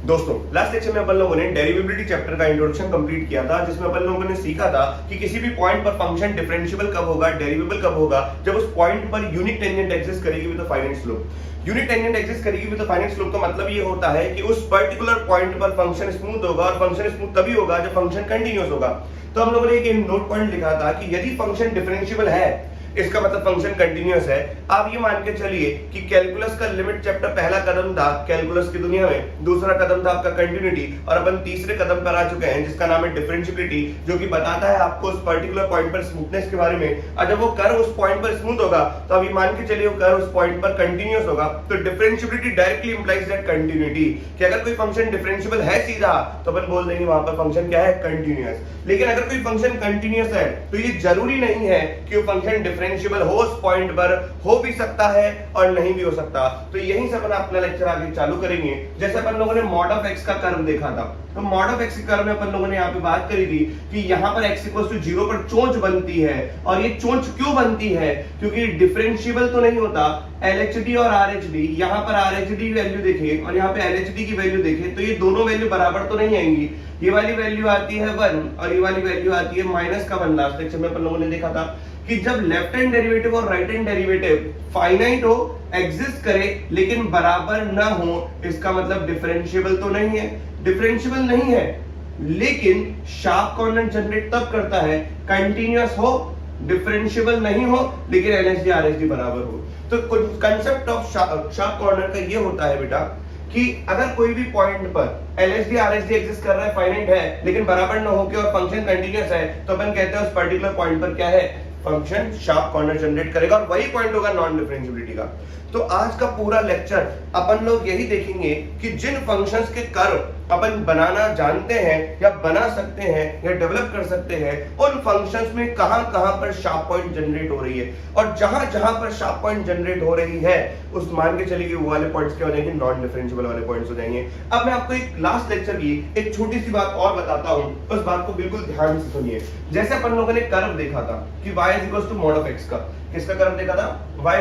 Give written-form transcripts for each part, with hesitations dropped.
दोस्तों last lecture में अपन लोगों ने डेरिवेबिलिटी चैप्टर का इंट्रोडक्शन कंप्लीट किया था, जिसमें अपन लोगों ने सीखा था कि किसी भी पॉइंट पर फंक्शन डिफरेंशिएबल कब होगा, डेरिवेबल कब होगा, जब उस पॉइंट पर यूनिक टेंजेंट एग्जिस्ट करेगी with the finite slope. Unique tangent exist करेगी विद द फाइनाइट स्लोप का मतलब ये होता है कि उस पर्टिकुलर पॉइंट पर फंक्शन स्मूथ होगा, और फंक्शन स्मूथ तभी होगा जब फंक्शन कंटीन्यूअस होगा। तो हम लोगों ने एक नोट पॉइंट लिखा था कि यदि फंक्शन डिफरेंशिएबल है, इसका मतलब फंक्शन कंटीन्यूअस है। आप ये मान के चलिए कि कैलकुलस का लिमिट चैप्टर पहला कदम था कैलकुलस की दुनिया में, दूसरा कदम था आपका कंटिन्यूटी, और अपन तीसरे कदम पर आ चुके हैं जिसका नाम है डिफरेंशिएबिलिटी, जो कि बताता है आपको उस पर्टिकुलर पॉइंट पर स्मूथनेस के बारे में। और जब वो कर्व उस पॉइंट पर स्मूथ होगा तो अभी मान के चलिए वो कर्व उस पॉइंट पर कंटीन्यूअस होगा। तो differentiability directly implies that continuity, कि अगर कोई फंक्शन डिफरेंशिएबल है सीधा तो अपन बोल देंगे वहां पर फंक्शन क्या है, कंटीन्यूअस। लेकिन अगर कोई फंक्शन कंटीन्यूअस है तो ये जरूरी नहीं है कि वो फंक्शन डिफरेंशिएबल हो, उस पॉइंट पर हो भी सकता है और नहीं भी हो सकता। तो यहीं से अपन अपना लेक्चर आगे चालू करेंगे। जैसे अपन लोगों ने मॉड ऑफ एक्स का कर्व देखा था, तो मॉड ऑफ एक्स के कर्व में अपन लोगों ने यहाँ पे बात करी थी कि यहाँ पर x इक्वल टू 0 पर चोंच बनती है। और ये चोंच क्यों बनती है? क्योंकि डिफरेंशिएबल तो नहीं होता। LHD और RHD, यहाँ पर RHD वैल्यू देखें और यहाँ पे LHD की वैल्यू देखें तो ये दोनों वैल्यू बराबर तो नहीं आएंगी। ये वाली वैल्यू आती है 1 और ये वाली वैल्यू आती है -1। लास्ट लेक्चर में अपन लोगों ने देखा था कि जब लेफ्ट हैंड डेरिवेटिव और राइट हैंड डेरिवेटिव फाइनाइट हो, एग्जिस्ट करे लेकिन बराबर ना हो, इसका मतलब डिफरेंशिएबल तो नहीं है। डिफरेंशिएबल नहीं है लेकिन शार्प कॉर्नर जनरेट तब करता है कंटीन्यूअस हो, डिफरेंशिएबल नहीं हो लेकिन LHD RHD बराबर हो। तो कंसेप्ट ऑफ शार्प कॉर्नर का ये होता है बेटा कि अगर कोई भी पॉइंट पर LHD RHD एग्जिस्ट कर रहा है, फाइनाइट है लेकिन बराबर ना होके और फंक्शन कंटीन्यूअस है, तो अपन कहते हैं उस पर्टिकुलर पॉइंट पर क्या है, फंक्शन शार्प कॉर्नर जनरेट करेगा, और वही पॉइंट होगा नॉन डिफरेंशिएबिलिटी का। तो आज का पूरा लेक्चर अपन लोग यही देखेंगे कि जिन फंक्शंस के कर्व अपन बनाना जानते हैं या बना सकते हैं या डेवलप कर सकते हैं, उन फंक्शंस में कहां-कहां पर शार्प पॉइंट जनरेट हो रही है, और जहां-जहां पर शार्प पॉइंट जनरेट हो रही है उस मान के चलिए वो वाले पॉइंट्स क्या हो जाएंगे, नॉन डिफरेंशिएबल वाले पॉइंट्स हो जाएंगे। अब मैं आपको एक लास्ट लेक्चर की एक छोटी सी बात और बताता हूं, उस बात को बिल्कुल ध्यान से सुनिए। जैसे अपन लोगों ने कर्व देखा था कि y mod of x का, किसका कर्व देखा था, y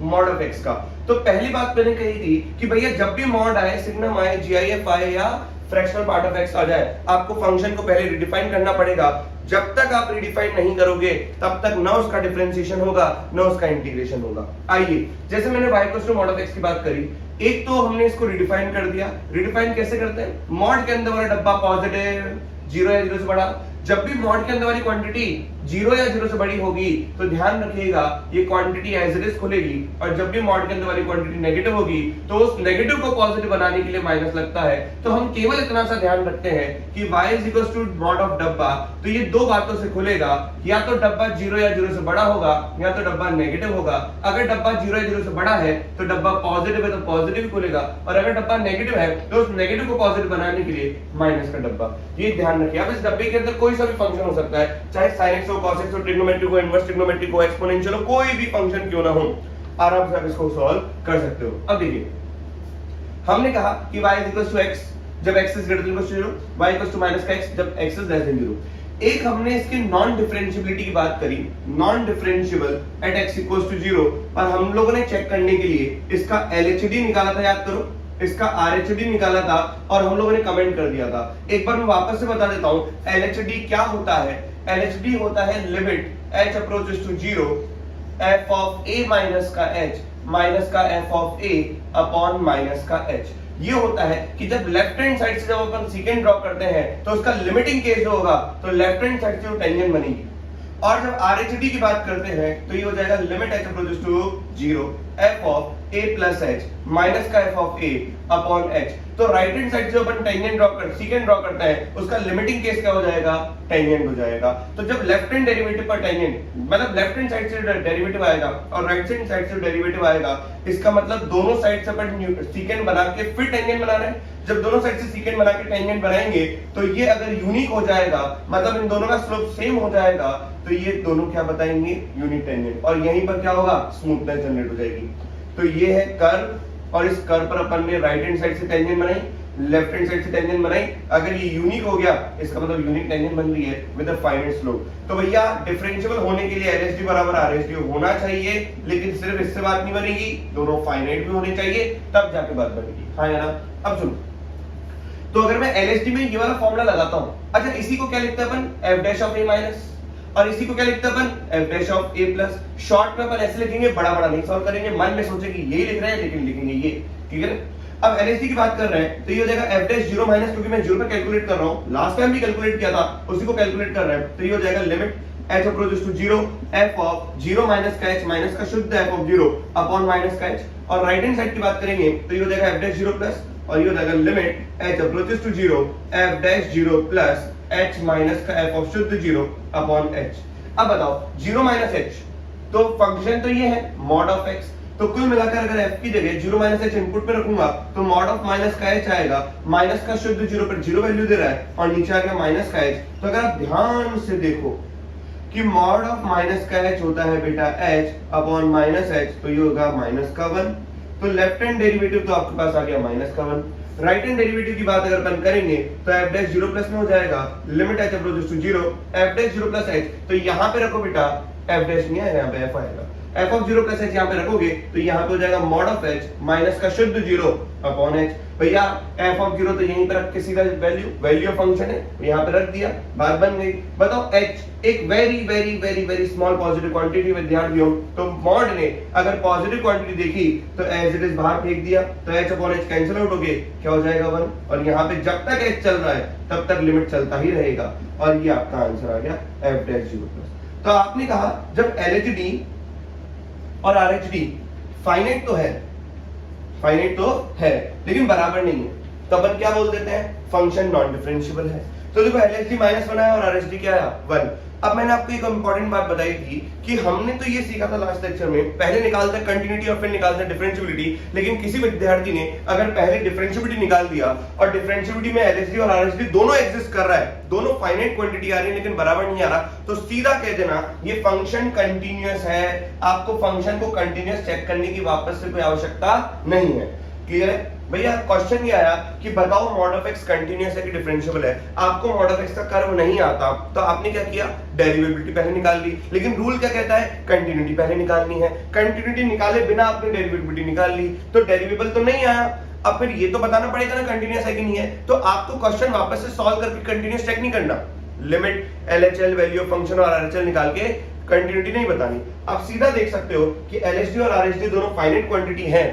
mod of x का। तो पहली बात मैंने कही थी कि भैया जब भी मॉड आए, सिग्नम आए, GIF आए या फ्रैक्शनल पार्ट ऑफ x आ जाए, आपको फंक्शन को पहले रिडिफाइन करना पड़ेगा। जब तक आप रिडिफाइन नहीं करोगे तब तक ना उसका डिफरेंशिएशन होगा ना उसका इंटीग्रेशन होगा। आइए, जैसे मैंने y mod of x की बात करी, एक तो हमने इसको रिडिफाइन कर दिया। रिडिफाइन कैसे करते हैं, मॉड के अंदर वाला डब्बा पॉजिटिव, 0 या 0 से बड़ा। जब भी मॉड के अंदर वाली क्वांटिटी 0 या 0 से बड़ी होगी तो ध्यान रखिएगा ये क्वांटिटी एज इट इज खुलेगी, और जब भी मॉड के अंदर वाली क्वांटिटी नेगेटिव होगी तो उस नेगेटिव को पॉजिटिव बनाने के लिए माइनस लगता है। तो हम केवल इतना सा ध्यान रखते हैं कि y mod of डब्बा, तो ये दो बातों से खुलेगा, या तो डब्बा 0 या 0 से बड़ा होगा या तो डब्बा नेगेटिव होगा। अगर डब्बा 0 या 0 से बड़ा है तो डब्बा पॉजिटिव है तो पॉजिटिव खुलेगा, और अगर डब्बा नेगेटिव है तो उस नेगेटिव को पॉजिटिव बनाने के लिए माइनस का डब्बा। ये ध्यान रखिए। अब इस डब्बे के अंदर कोई सा भी फंक्शन हो सकता है, चाहे sin x हो, cos x हो, ट्रिग्नोमेट्रिक हो, इनवर्स ट्रिग्नोमेट्रिक हो, एक्सपोनेंशियल हो, कोई भी फंक्शन क्यों ना हो, आराम से आप इसको सॉल्व कर सकते हो। अब देखिए, हमने कहा कि y x जब x is greater than equal to 0, y minus x जब x is less than 0। एक हमने इसकी नॉन डिफरेंशिएबिलिटी की बात करी, non differentiable at x equals to 0, और हम लोगों ने चेक करने के लिए इसका LHD निकाला था, याद करो, इसका RHD निकाला था और हम लोगों ने कमेंट कर दिया था। एक बार मैं वापस से बता देता हूं LHD क्या होता है। LHD होता है limit h approaches to 0 f of a minus का h माइनस का f of a upon minus का h। ये होता है कि जब लेफ्ट हैंड साइड से जब अपन सेकेंड ड्रॉ करते हैं तो उसका लिमिटिंग केस जो होगा तो लेफ्ट हैंड साइड से वो टेंजेंट बनेगी, और जब RHD की बात करते हैं तो ये हो जाएगा limit h approaches to 0 f of a plus h minus का f of a upon h। तो राइट हैंड साइड से अपन टेंजेंट ड्रॉ कर सेकंड ड्रॉ करते हैं, उसका लिमिटिंग केस क्या हो जाएगा, टेंजेंट हो जाएगा। तो जब लेफ्ट हैंड डेरिवेटिव पर टेंजेंट, मतलब लेफ्ट हैंड साइड से डेरिवेटिव आएगा और राइट हैंड साइड से डेरिवेटिव आएगा, इसका मतलब दोनों साइड से अपन सेकंड बना के फिर टेंजेंट बना रहे हैं। जब दोनों साइड से सेकंड बना के टेंजेंट बनाएंगे तो ये अगर यूनिक हो जाएगा, मतलब इन दोनों का स्लोप सेम हो जाएगा, तो ये दोनों क्या बताएंगे, यूनिक टेंजेंट, और यहीं पर क्या होगा, स्मूथनेस जनरेट हो जाएगी। तो ये है कर्व, और इस कर्व पर अपन ने राइट हैंड साइड से टेंजेंट बनाई, लेफ्ट हैंड साइड से टेंजेंट बनाई। अगर ये यूनिक हो गया इसका मतलब यूनिक टेंजेंट बन रही है विद अ फाइनाइट स्लोप। तो भैया डिफरेंशिएबल होने के लिए LHD बराबर RHD होना चाहिए, लेकिन सिर्फ इससे बात नहीं बनेगी, दोनों फाइनाइट भी होने चाहिए, तब जाके बात बनेगी। हाँ या ना? अब सुनो, तो अगर मैं LHD में ये वाला फॉर्मूला लगाता हूं, अच्छा इसी को क्या लिखते हैं अपन, f dash of a minus, और इसी को क्या लिखते हैं अपन, f dash of a plus. Short में अपन ऐसे लिखेंगे, बड़ा बड़ा नहीं सॉल्व करेंगे, मन में सोचेंगे यही लिख रहे हैं लेकिन लिखेंगे ये, ठीक है। अब LHD की बात कर रहे हैं तो ये हो जाएगा f डैश 0 माइनस, क्योंकि मैं 0 पे कैलकुलेट कर रहा हूं, लास्ट टाइम भी कैलकुलेट किया था, उसी को कैलकुलेट कर रहे हैं, तो ये हो जाएगा limit h approaches to 0 f of 0 minus का h माइनस का शुद्ध f ऑफ 0 अपॉन माइनस का h। और राइट हैंड साइड की बात करेंगे तो ये हो जाएगा f डैश 0 प्लस, और ये हो जाएगा limit h approaches to 0 f dash 0 plus h minus का f ऑफ शुद्ध 0 अपॉन h। अब बताओ 0 माइनस h, तो फंक्शन तो ये है मॉड ऑफ x, तो कुल मिलाकर अगर f की जगह 0 माइनस h इनपुट पे रखूंगा तो मॉड ऑफ माइनस का h आएगा, माइनस का शुद्ध 0 पर 0 वैल्यू दे रहा है और नीचे आ गया माइनस का h। तो अगर आप ध्यान से देखो कि मॉड ऑफ माइनस का h होता है बेटा h अपॉन माइनस h, तो ये होगा माइनस का 1, तो लेफ्ट हैंड डेरिवेटिव तो आपके पास आ गया माइनस का 1। राइट हैंड डेरिवेटिव की बात अगर अपन करेंगे तो f डैश 0 प्लस में हो जाएगा limit h approaches to 0 f dash 0 plus h, तो यहाँ पे रखो बेटा f डैश नहीं आएगा, यहाँ पे f आएगा, f ऑफ 0 प्लस h यहाँ पे रखोगे तो यहाँ पे हो जाएगा मॉड ऑफ h माइनस का शुद्ध 0 अपॉन h। भैया f ऑफ 0 तो यहीं पे रख के सीधा वैल्यू ऑफ फंक्शन है यहाँ पे रख दिया, बात बन गई। बताओ h एक very very very very small positive quantity विद्यार्थियों, तो मॉड ने अगर पॉजिटिव क्वांटिटी देखी तो एज इट इज बाहर फेंक दिया, तो h upon h cancel out हो गए, क्या हो जाएगा 1, और यहाँ पे जब तक h चल रहा है तब तक लिमिट चलता ही रहेगा, और ये आपका आंसर आ गया f डैश 0 प्लस। तो आपने कहा जब LHD और RHD फाइनाइट तो है लेकिन बराबर नहीं है, तो अपन क्या बोल देते हैं, फंक्शन नॉन डिफरेंशिएबल है। तो देखो LHD माइनस 1 आया और RHD क्या आया 1। अब मैंने आपको एक इंपॉर्टेंट बात बताई थी कि हमने तो ये सीखा था लास्ट लेक्चर में, पहले निकालते हैं कंटिन्यूटी और फिर निकालते हैं डिफरेंशिएबिलिटी, लेकिन किसी विद्यार्थी ने अगर पहले डिफरेंशिएबिलिटी निकाल दिया और डिफरेंशिएबिलिटी में LHD और RHD दोनों एग्जिस्ट कर रहा है, दोनों फाइनाइट क्वांटिटी आ रही है लेकिन बराबर नहीं आ रहा, तो सीधा कह देना ये फंक्शन कंटिन्यूअस है, आपको फंक्शन को कंटिन्यूअस चेक करने की वापस से कोई आवश्यकता नहीं है। क्लियर है भैया। क्वेश्चन ये आया कि बताओ मॉड ऑफ x कंटीन्यूअस है कि डिफरेंशिएबल है, आपको मॉड ऑफ x का कर्व नहीं आता, तो आपने क्या किया, डेरिवेबिलिटी पहले निकाल ली, लेकिन रूल क्या कहता है, कंटिन्यूटी पहले निकालनी है। कंटिन्यूटी निकाले बिना आपने डेरिवेबिलिटी निकाल ली, तो डेरिवेबल तो नहीं आया, अब फिर ये तो बताना पड़ेगा ना कंटीन्यूअस है कि नहीं है, तो आपको क्वेश्चन वापस से सॉल्व करके कंटीन्यूअस चेक नहीं करना, limit LHL value of function और RHL निकाल के कंटिन्यूटी नहीं बतानी। आप सीधा देख सकते हो कि LHD और RHD दोनों फाइनाइट क्वांटिटी हैं,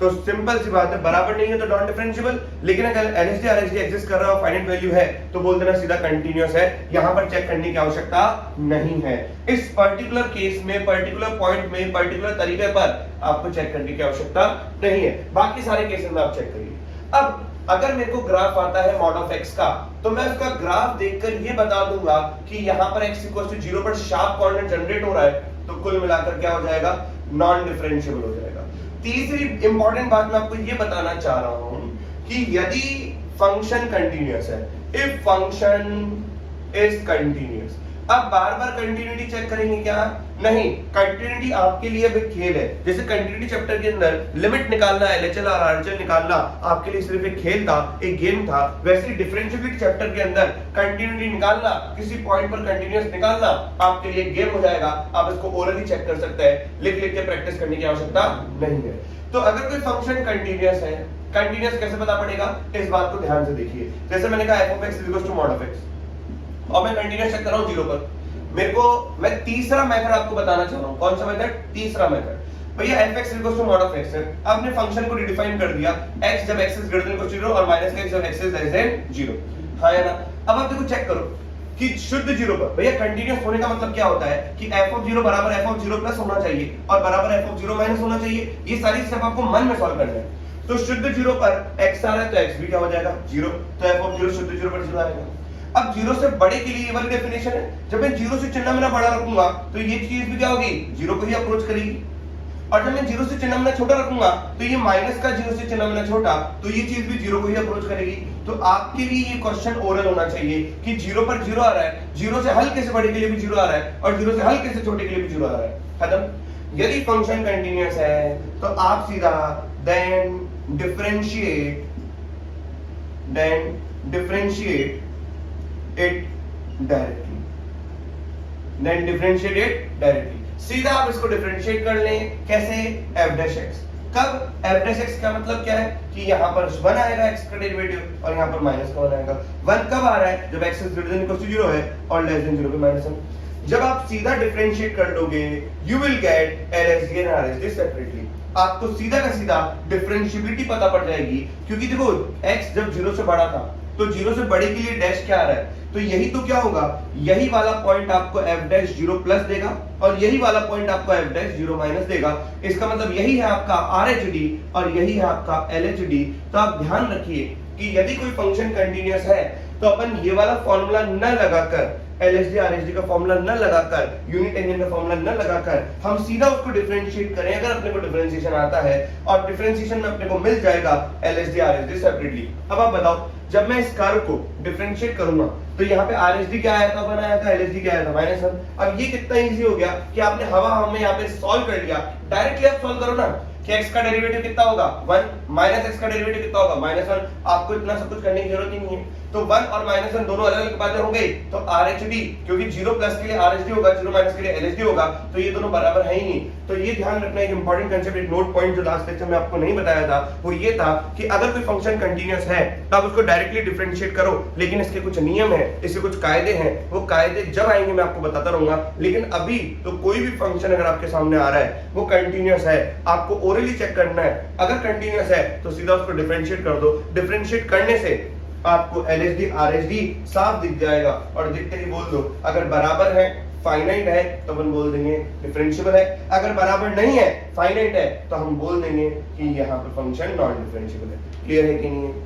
तो सिंपल सी बात है, बराबर नहीं है तो नॉन डिफरेंशिएबल, लेकिन अगर LHD RHD एग्जिस्ट कर रहा है फाइनाइट वैल्यू है तो बोल देना सीधा कंटीन्यूअस है, यहां पर चेक करने की आवश्यकता नहीं है। इस पर्टिकुलर केस में, पर्टिकुलर पॉइंट में, पर्टिकुलर तरीके पर आपको चेक करने की आवश्यकता नहीं है, बाकी सारे केसेस में आप चेक करिए। अब अगर मेरे को ग्राफ आता है मॉड ऑफ x का, तो मैं उसका ग्राफ देखकर ये बता दूंगा कि यहां पर x 0 पर शार्प कोऑर्डिनेट जनरेट हो रहा है, तो कुल मिलाकर क्या हो जाएगा, नॉन डिफरेंशिएबल हो जाएगा। तीसरी इंपॉर्टेंट बात मैं आपको ये बताना चाह रहा हूं कि यदि फंक्शन कंटीन्यूअस है, इफ फंक्शन इज कंटीन्यूअस, अब बार बार कंटिन्यूटी चेक करेंगे क्या, नहीं, कंटिन्यूटी आपके लिए भी खेल है। जैसे कंटिन्यूटी चैप्टर के अंदर लिमिट निकालना, LHL और RHL निकालना आपके लिए सिर्फ एक खेल था, एक गेम था, वैसे ही डिफरेंशिएबिलिटी चैप्टर के अंदर कंटिन्यूटी निकालना, किसी पॉइंट पर कंटीन्यूअस निकालना आपके लिए गेम हो जाएगा। आप इसको ओरली चेक कर सकते हैं, लिख लिख के प्रैक्टिस करने की आवश्यकता नहीं है। तो अगर कोई फंक्शन कंटीन्यूअस है, कंटीन्यूअस कैसे पता पड़ेगा, इस बात को ध्यान से देखिए। जैसे मैंने कहा f of x = mod of x, और मैं कंटीन्यूअस चेक कर रहा हूं 0 पर, मैं तीसरा मेथड आपको बताना चाह रहा हूं। कौन सा मेथड, तीसरा मेथड। भैया fx = mod of x है, आपने फंक्शन को रिडिफाइन कर दिया, x जब x > 0 और -x जब x < 0, हां या ना। अब आप देखो चेक करो कि शुद्ध 0 पर, भैया कंटीन्यूअस होने का मतलब क्या होता है कि f of 0 बराबर f of 0 प्लस होना चाहिए और बराबर f of 0 माइनस होना चाहिए। ये सारी स्टेप आपको मन में सॉल्व करना है। तो शुद्ध 0 पर x आ रहा है तो x भी क्या हो जाएगा 0, तो f of 0 शुद्ध 0 पर 0 आएगा। अब 0 से बड़े के लिए ये वाली डेफिनेशन है, जब मैं 0 से चिन्ह में बड़ा रखूंगा तो ये चीज भी क्या होगी, 0 को ही अप्रोच करेगी, और जब मैं 0 से चिन्ह में छोटा रखूंगा तो ये माइनस का 0 से चिन्ह में छोटा, तो ये चीज भी 0 को ही अप्रोच करेगी। तो आपके लिए ये क्वेश्चन ओरल होना चाहिए कि 0 पर 0 आ रहा है, 0 से हल्के से बड़े के लिए भी 0 आ रहा है और 0 से हल्के से छोटे के लिए भी 0 आ रहा है, खत्म। यदि फंक्शन कंटीन्यूअस है तो आप सीधा then differentiate it directly, then differentiate it directly। सीधा आप इसको डिफरेंशिएट कर लें, कैसे, f डैश x। कब f डैश x का मतलब क्या है कि यहाँ पर 1 आएगा x का डेरिवेटिव और यहाँ पर माइनस का 1 आएगा। 1 कब आ रहा है जब x greater than equal to 0 है और लेस देन 0 पे -1। जब आप सीधा डिफरेंशिएट कर लोगे you will get LSD and RSD separately. आपको सीधा का सीधा डिफरेंशिएबिलिटी पता पड़ जाएगी, क्योंकि देखो x जब 0 से बड़ा था तो 0 से बड़े के लिए डैश क्या आ रहा है, तो यही तो क्या होगा, यही वाला पॉइंट आपको f डैश 0 प्लस देगा और यही वाला पॉइंट आपको f डैश 0 माइनस देगा। इसका मतलब यही है आपका RHD और यही है आपका LHD। तो आप ध्यान रखिए कि यदि कोई फंक्शन कंटीन्यूअस है तो अपन ये वाला फॉर्मूला न लगाकर, LSD RSD का फॉर्मूला न लगाकर, यूनिट टेंजेंट का फॉर्मूला न लगाकर हम सीधा उसको डिफरेंशिएट करें, अगर अपने को डिफरेंशिएशन आता है और डिफरेंशिएशन में अपने को मिल जाएगा LSD RSD सेपरेटली। अब आप बताओ जब मैं इस कर्व को डिफरेंशिएट करूंगा तो यहाँ पे RSD क्या आया था, 1 आया था, LSD क्या आया था, -1। अब ये कितना इजी हो गया कि आपने हवा में यहाँ पे सॉल्व कर लिया। डायरेक्टली आप सॉल्व करो ना कि x का डेरिवेटिव कितना होगा 1 माइनस x का डेरिवेटिव कितना होगा -1। आपको इतना सब कुछ करने की जरूरत ही नहीं है। तो 1 और -1 दोनों अलग अलग बातें हो गई, तो RHD क्योंकि 0 प्लस के लिए RHD होगा, 0 माइनस के लिए LSD होगा, तो ये दोनों बराबर है ही नहीं। तो ये ध्यान रखना एक इंपॉर्टेंट कांसेप्ट, एक नोट पॉइंट जो लास्ट लेक्चर में आपको नहीं बताया था वो ये था कि अगर कोई फंक्शन कंटीन्यूअस है तो आप उसको डायरेक्टली डिफरेंशिएट करो, लेकिन इसके कुछ नियम है, इसके कुछ कायदे हैं। वो कायदे जब आएंगे मैं आपको बताता रहूंगा, लेकिन अभी तो कोई भी फंक्शन अगर आपके सामने आ रहा है वो कंटीन्यूअस है, आपको ओरली चेक करना है। अगर कंटीन्यूअस है तो सीधा उसको डिफरेंशिएट कर दो। डिफरेंशिएट करने से आपको LSD RSD साफ दिख जाएगा और दिखते ही बोल दो अगर बराबर है, फाइनाइट है, तो हम बोल देंगे डिफरेंशिएबल है। अगर बराबर नहीं है, फाइनाइट है, तो हम बोल देंगे कि यहाँ पे फंक्शन नॉन डिफरेंशिएबल है। क्लियर है कि नहीं है?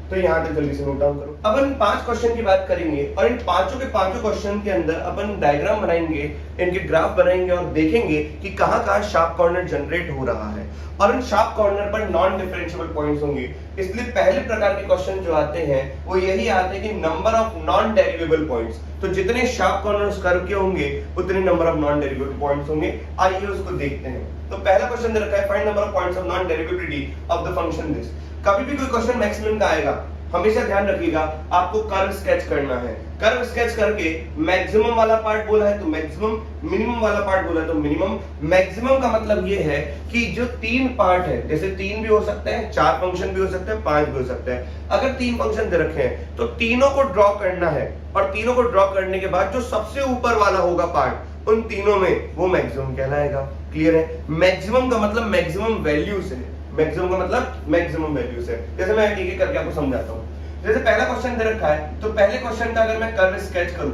तो यहाँ तक जल्दी से नोट डाउन करो। अब हम 5 क्वेश्चन की बात करेंगे और इन पांचों के पांचों क्वेश्चन के अंदर अपन डायग्राम बनाएंगे, इनके ग्राफ बनाएंगे और देखेंगे कि कहाँ शार्प कॉर्नर जनरेट हो रहा है और इन शार्प कॉर्नर पर नॉन डिफरेंशिएबल पॉइंट्स होंगे। इसलिए पहले प्रकार के क्वेश्चन जो आते हैं वो यही आते हैं कि number of non derivable points. तो जितने शार्प कॉर्नर्स कर्व के होंगे उतने number of non derivable points होंगे। आइए उसको देखते हैं। तो पहला क्वेश्चन दे रखा है find number of points of non derivability of the function this. कभी भी कोई क्वेश्चन मैक्सिमम का आएगा, हमेशा ध्यान रखिएगा आपको कर्व स्केच करना है। कर्व स्केच करके मैक्सिमम वाला पार्ट बोला है तो मैक्सिमम, मिनिमम वाला पार्ट बोला है तो मिनिमम। मैक्सिमम का मतलब ये है कि जो 3 पार्ट है, जैसे 3 भी हो सकते हैं, 4 फंक्शन भी हो सकते हैं, 5 भी हो सकते हैं। अगर 3 फंक्शन दे रखे हैं तो तीनों को ड्रॉ करना है और तीनों को ड्रॉ करने के बाद जो सबसे ऊपर वाला होगा पार्ट, उन तीनों में वो मैक्सिमम कहलाएगा। क्लियर है? मैक्सिमम का मतलब मैक्सिमम वैल्यूज है, मैक्सिमम का मतलब मैक्सिमम वैल्यूज है। जैसे मैं एक एक करके आपको समझाता हूँ। जैसे पहला क्वेश्चन दे रखा है तो पहले क्वेश्चन का अगर मैं कर्व स्केच करूं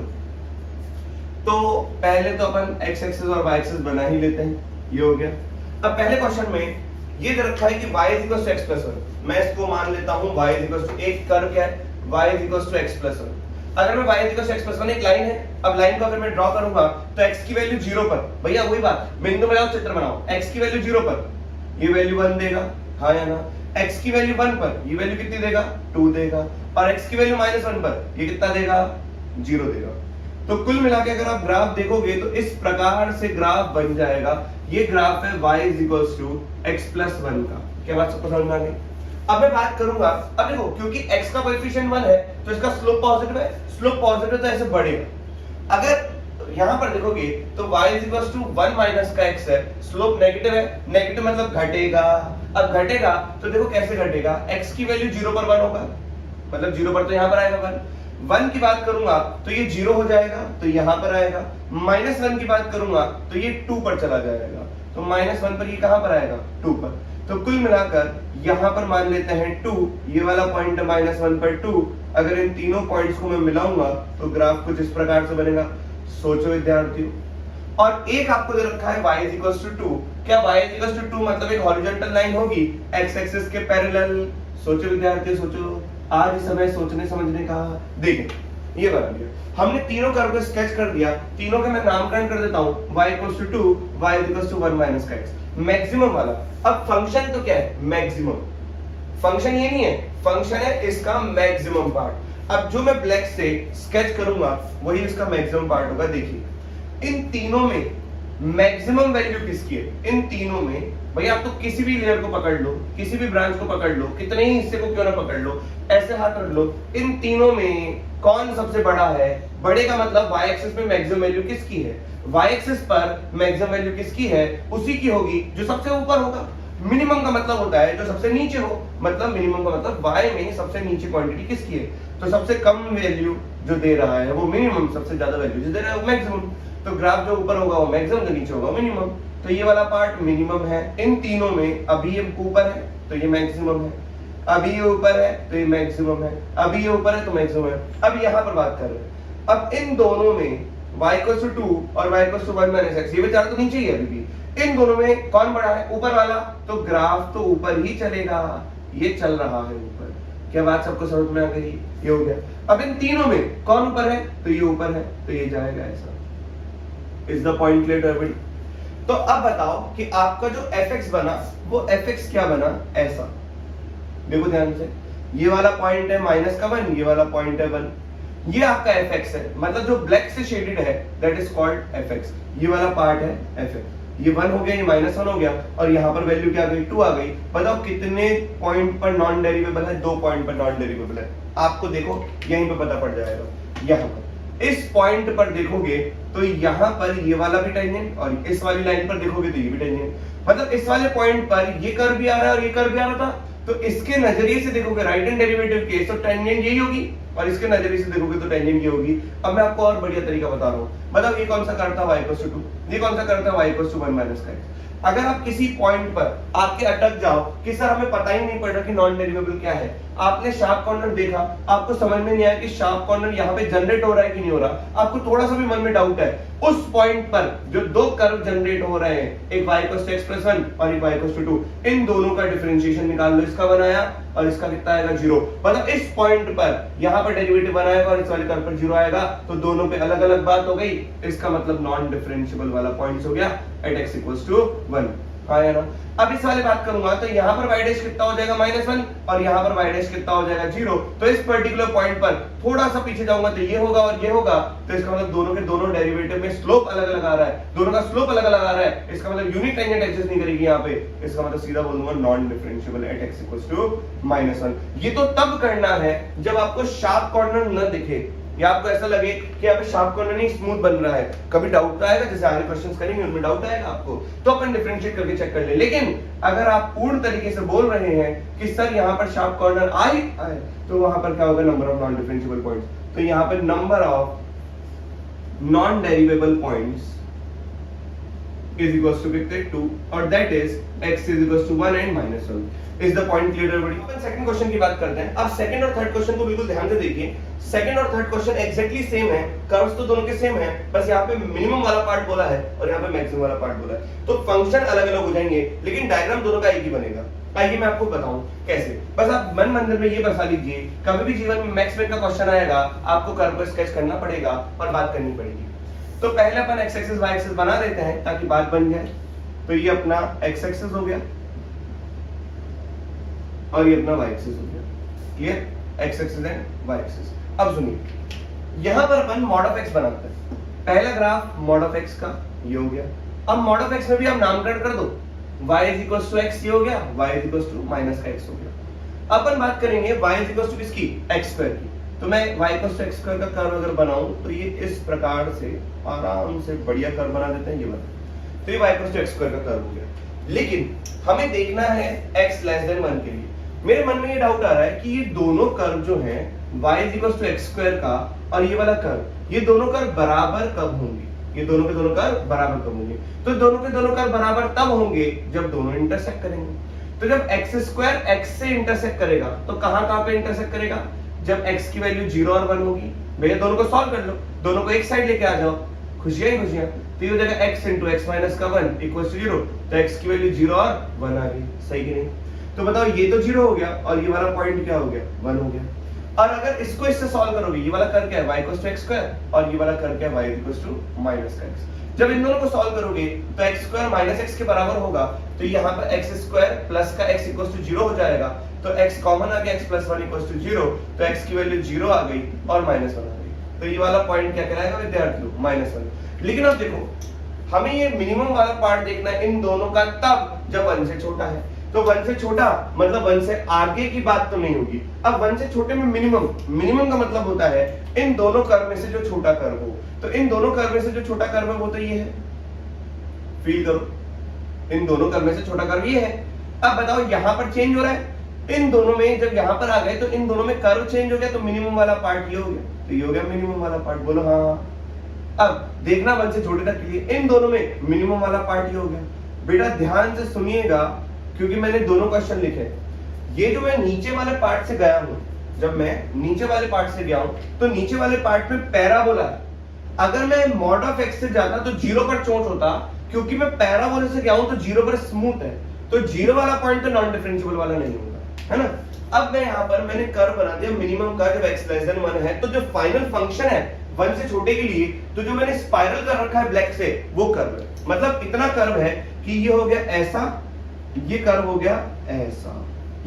तो पहले तो अपन x एक्सिस और y एक्सिस बना ही लेते हैं, ये हो गया। अब पहले क्वेश्चन में ये दे रखा है कि y x + 1। मैं इसको मान लेता हूं y एक कर्व क्या है, y x + 1। अगर मैं y x + 1 एक लाइन है, अब लाइन को अगर मैं ड्रॉ करूंगा तो x की वैल्यू 0 पर, भैया वही बात, बिंदु बनाओ, चित्र बनाओ, x की वैल्यू 0 पर ये वैल्यू 1 देगा, हाँ या ना। x की वैल्यू 1 पर ये वैल्यू कितनी देगा, 2 देगा, और x की वैल्यू -1 पर ये कितना देगा, 0 देगा। तो कुल मिला के अगर आप ग्राफ देखोगे तो इस प्रकार से ग्राफ बन जाएगा। ये ग्राफ है y x + 1 का। क्या बात सबको समझ में आ गई? अब मैं बात करूंगा, अब देखो क्योंकि x का कोएफिशिएंट 1 है तो इसका स्लोप पॉजिटिव है, स्लोप पॉजिटिव तो ऐसे बढ़ेगा। अगर यहां पर देखोगे तो y 1 माइनस का x है, स्लोप नेगेटिव है, नेगेटिव मतलब घटेगा। अब घटेगा तो देखो कैसे घटेगा, x की वैल्यू 0 पर 1 होगा, मतलब 0 पर तो यहां पर आएगा 1 की बात करूंगा तो ये 0 हो जाएगा तो यहां पर आएगा। -1 की बात करूंगा तो ये 2 पर चला जाएगा, तो -1 पर ये कहां पर आएगा, 2 पर। तो कुल मिलाकर यहां पर मान लेते हैं 2, ये वाला पॉइंट है -1 पर 2। अगर इन तीनों पॉइंट्स को मैं मिलाऊंगा तो ग्राफ कुछ इस प्रकार से बनेगा। सोचो विद्यार्थियों, और एक आपको दे रखा है y 2। क्या y 2 मतलब एक हॉरिजॉन्टल लाइन होगी x एक्सिस के पैरेलल? सोचो विद्यार्थियों, सोचो, आज समय सोचने समझने का। देखिए ये बना लिया हमने, तीनों कर्व को स्केच कर दिया, तीनों का मैं नामकरण कर देता हूं, y 2, y 1 माइनस का x, मैक्सिमम वाला। अब फंक्शन तो क्या है, मैक्सिमम। फंक्शन ये नहीं है, फंक्शन है इसका मैक्सिमम पार्ट। अब जो मैं ब्लैक से स्केच करूंगा वही इसका मैक्सिमम पार्ट होगा। देखिए इन तीनों में मैक्सिमम वैल्यू किसकी है, इन तीनों में भैया आप तो किसी भी लेयर को पकड़ लो, किसी भी ब्रांच को पकड़ लो, कितने ही हिस्से को क्यों ना पकड़ लो, ऐसे हाथ रख लो, इन तीनों में कौन सबसे बड़ा है? बड़े का मतलब y एक्सिस पे मैक्सिमम वैल्यू किसकी है, y एक्सिस पर मैक्सिमम वैल्यू किसकी है, उसी की होगी जो सबसे ऊपर होगा। मिनिमम का मतलब होता है जो सबसे नीचे हो, मतलब मिनिमम का मतलब y में सबसे नीचे क्वांटिटी किसकी है, तो सबसे कम वैल्यू जो दे रहा है वो मिनिमम, सबसे ज्यादा वैल्यू जो दे रहा है वो मैक्सिमम। तो ग्राफ जो ऊपर होगा वो मैक्सिमम, जो नीचे होगा मिनिमम। तो ये वाला पार्ट मिनिमम है इन तीनों में। अभी ये ऊपर है तो ये मैक्सिमम है, अभी ये ऊपर है तो ये मैक्सिमम है, अभी ये ऊपर है तो मैक्सिमम है। अब यहाँ पर बात कर रहे हैं, अब इन दोनों में y = 2 और y = 1 - x, ये बेचारा तो नीचे ही है अभी भी। इन दोनों में कौन बड़ा है, ऊपर वाला, तो ग्राफ तो ऊपर ही चलेगा, ये चल रहा है ऊपर। क्या बात सबको समझ में आ गई, ये हो गया। अब इन तीनों में कौन ऊपर है, तो ये ऊपर है तो ये जाएगा ऐसा। Is the point clear to everybody? तो अब बताओ कि आपका जो fx बना वो fx क्या बना, ऐसा देखो ध्यान से। ये वाला पॉइंट है -1, ये वाला पॉइंट है 1, ये आपका fx है, मतलब जो ब्लैक से शेडेड है दैट इज कॉल्ड fx। ये वाला पार्ट है fx, ये 1 हो गया, ये -1 हो गया, और यहाँ पर वैल्यू क्या आ गई, 2 आ गई। बताओ कितने पॉइंट पर नॉन डेरिवेबल है, 2 पॉइंट पर नॉन डेरिवेबल है। आपको देखो यहीं पे पता पड़ जाएगा, यहाँ पर इस पॉइंट पर देखोगे तो यहाँ पर ये वाला भी टेंजेंट, और इस वाली लाइन पर देखोगे तो ये भी टेंजेंट। मतलब इस वाले पॉइंट पर ये कर्व भी आ रहा है और ये कर्व भी आ रहा था, तो इसके नजरिए से देखोगे राइट हैंड डेरिवेटिव केस तो टेंजेंट यही होगी, और इसके नजरिए से देखोगे तो टेंजेंट ये होगी। अब मैं आपको और बढ़िया तरीका बता रहा हूँ। मतलब ये कौन सा कर्व था, y = 2, ये कौन सा कर्व था, y = 1 - x। अगर आप किसी पॉइंट पर आके अटक जाओ कि सर हमें पता ही नहीं पड़ रहा कि नॉन डेरिवेबल क्या है, आपने शार्प कॉर्नर देखा, आपको समझ में नहीं आया कि शार्प कॉर्नर यहाँ पे जनरेट हो रहा है कि नहीं हो रहा, आपको थोड़ा सा भी मन में डाउट है, उस पॉइंट पर जो दो कर्व जनरेट हो रहे हैं, एक y = x+1 और एक y = 2, इन दोनों का डिफरेंशिएशन निकाल लो। इसका बनाया और इसका कितना आएगा, 0। मतलब इस पॉइंट पर यहाँ पर डेरिवेटिव बनाएगा और इस वाले कर्व पर 0 आएगा, तो दोनों पे अलग अलग बात हो गई। इसका मतलब नॉन डिफरेंशिएबल वाला पॉइंट हो गया एट x = 1। हाँ या ना? अब इस वाले बात करूंगा तो यहाँ पर y' कितना हो जाएगा, -1, और यहाँ पर y' कितना हो जाएगा, 0। तो इस पर्टिकुलर पॉइंट पर थोड़ा सा पीछे जाऊंगा तो ये होगा और ये होगा, तो इसका मतलब दोनों के दोनों डेरिवेटिव में स्लोप अलग अलग आ रहा है, दोनों का स्लोप अलग अलग आ रहा है। इसका मतलब यूनिट टेंजेंट एग्जिस्ट नहीं करेगी यहाँ पे, इसका मतलब सीधा बोल दूंगा नॉन डिफरेंशिएबल एट x = -1। ये तो तब करना है जब आपको शार्प कॉर्नर न दिखे, या आपको ऐसा लगे कि यहाँ पे शार्प कॉर्नर नहीं स्मूथ बन रहा है। कभी डाउट तो आएगा, जैसे आगे क्वेश्चंस करेंगे उनमें डाउट आएगा आपको, तो अपन डिफरेंशिएट करके चेक कर ले। लेकिन अगर आप पूर्ण तरीके से बोल रहे हैं कि सर यहाँ पर शार्प कॉर्नर आए, तो वहां पर क्या होगा, number of non differentiable points. तो यहाँ पर number of non derivable points is equals to 2, और that is x is equals to 1 and -1। Is the point clear everybody? Upon second question की बात करते हैं। अब सेकंड और थर्ड क्वेश्चन को बिल्कुल ध्यान से देखिए। सेकंड और थर्ड क्वेश्चन एग्जैक्टली सेम है, कर्व्स तो दोनों के सेम है, बस यहाँ पे मिनिमम वाला पार्ट बोला है और यहाँ पे मैक्सिमम वाला पार्ट बोला है। तो फंक्शन अलग अलग हो जाएंगे, लेकिन डायग्राम दोनों का एक ही बनेगा। आइए मैं आपको बताऊं कैसे। बस आप मन मंदिर में ये बसा लीजिए, कभी भी जीवन में मैक्स का क्वेश्चन आएगा, आपको कर्व को स्केच करना पड़ेगा और बात करनी पड़ेगी। तो पहले अपन x एक्सिस y एक्सिस बना देते हैं ताकि बात बन जाए। तो ये अपना x एक्सिस हो गया और ये अपना y एक्सिस हो गया। Clear? x axis and y axis. अब सुनिए, यहां पर अपन mod of x बनाते हैं। पहला ग्राफ mod of x का ये हो गया। अब mod of x में भी हम नामकरण कर दो, y = x ये हो गया, y = -x हो गया। अपन बात करेंगे y = किसकी, x² की। तो मैं y = x² का कर्व अगर बनाऊं तो ये इस प्रकार से आराम से बढ़िया कर्व बना देते हैं, ये बना। तो ये y = x² का कर्व हो गया। लेकिन हमें देखना है x < 1 के लिए। मेरे मन में ये डाउट आ रहा है कि ये दोनों कर्व जो हैं y = x² का और ये वाला कर्व, ये दोनों कर्व बराबर कब होंगे, ये दोनों के दोनों कर्व बराबर कब होंगे। तो दोनों के दोनों कर्व बराबर तब होंगे जब दोनों इंटरसेक्ट करेंगे। तो जब x² x से इंटरसेक्ट करेगा तो कहां पे इंटरसेक्ट करेगा, जब x की वैल्यू 0 और 1 होगी। भैया दोनों को सॉल्व कर लो, दोनों को एक साइड लेके आ जाओ, खुशियां ही खुशियां। तो ये हो जाएगा x × x - 1 = 0। तो x की वैल्यू 0 और 1 आ गई, सही कि नहीं? तो बताओ ये तो 0 हो गया और ये वाला पॉइंट क्या हो गया, 1 हो गया। और अगर इसको इससे सॉल्व करोगे, ये वाला कर्व क्या है, y = x² और ये वाला कर्व क्या है, y = -x। जब इन दोनों को सॉल्व करोगे तो x² - x के बराबर होगा, तो यहाँ पर x² प्लस का x = 0 हो जाएगा। तो x कॉमन आ गया, x + 1 = 0, तो x की वैल्यू 0 आ गई और -1 आ गई। तो ये वाला पॉइंट क्या कहलाएगा विद्यार्थियों, -1। लेकिन अब देखो, हमें ये मिनिमम वाला पार्ट देखना है इन दोनों का तब जब 1 से छोटा है। तो 1 से छोटा मतलब 1 से आगे की बात तो नहीं होगी। अब 1 से छोटे में मिनिमम का मतलब होता है इन दोनों कर्व में से जो छोटा कर्व हो। तो इन दोनों कर्व में से जो छोटा कर्व है वो तो ये है, फील करो, इन दोनों कर्व में से छोटा कर्व ये है। अब बताओ यहां पर चेंज हो रहा है, इन दोनों में जब यहां पर आ गए तो इन दोनों में कर्व चेंज हो गया, तो मिनिमम वाला पार्ट ये हो गया, तो ये हो गया मिनिमम वाला पार्ट। बोलो हाँ। अब देखना 1 से छोटे तक के लिए, इन दोनों में मिनिमम वाला पार्ट ये हो गया। बेटा ध्यान से सुनिएगा क्योंकि मैंने दोनों क्वेश्चन लिखे। ये जो मैं नीचे वाले पार्ट से गया हूं, जब मैं नीचे वाले पार्ट से गया हूं तो नीचे वाले पार्ट में पैराबोला है। अगर मैं मॉड ऑफ एक्स से जाता तो 0 पर चोट होता, क्योंकि मैं पैराबोला से गया हूं तो 0 पर स्मूथ है, तो 0 वाला पॉइंट तो नॉन डिफरेंशिएबल वाला नहीं होगा, है ना। अब मैं यहां पर मैंने कर्व बना दिया मिनिमम का, जब x लेस देन 1 है तो जो फाइनल फंक्शन है 1 से छोटे के लिए, तो जो मैंने स्पाइरल कर रखा है ब्लैक से वो कर्व है। मतलब इतना कर्व है कि ये हो गया ऐसा, ये कर्व हो गया ऐसा,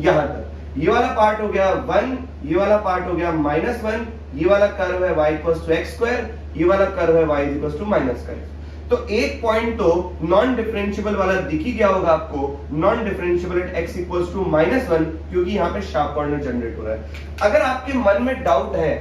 यहां तक ये वाला पार्ट हो गया 1, ये वाला पार्ट हो गया -1, ये वाला कर्व है y x², ये वाला कर्व है y -x। तो एक पॉइंट तो नॉन डिफरेंशिएबल वाला दिख ही गया होगा आपको, नॉन डिफरेंशिएबल एट x -1, क्योंकि यहाँ पे शार्प कॉर्नर जनरेट हो रहा है। अगर आपके मन में डाउट है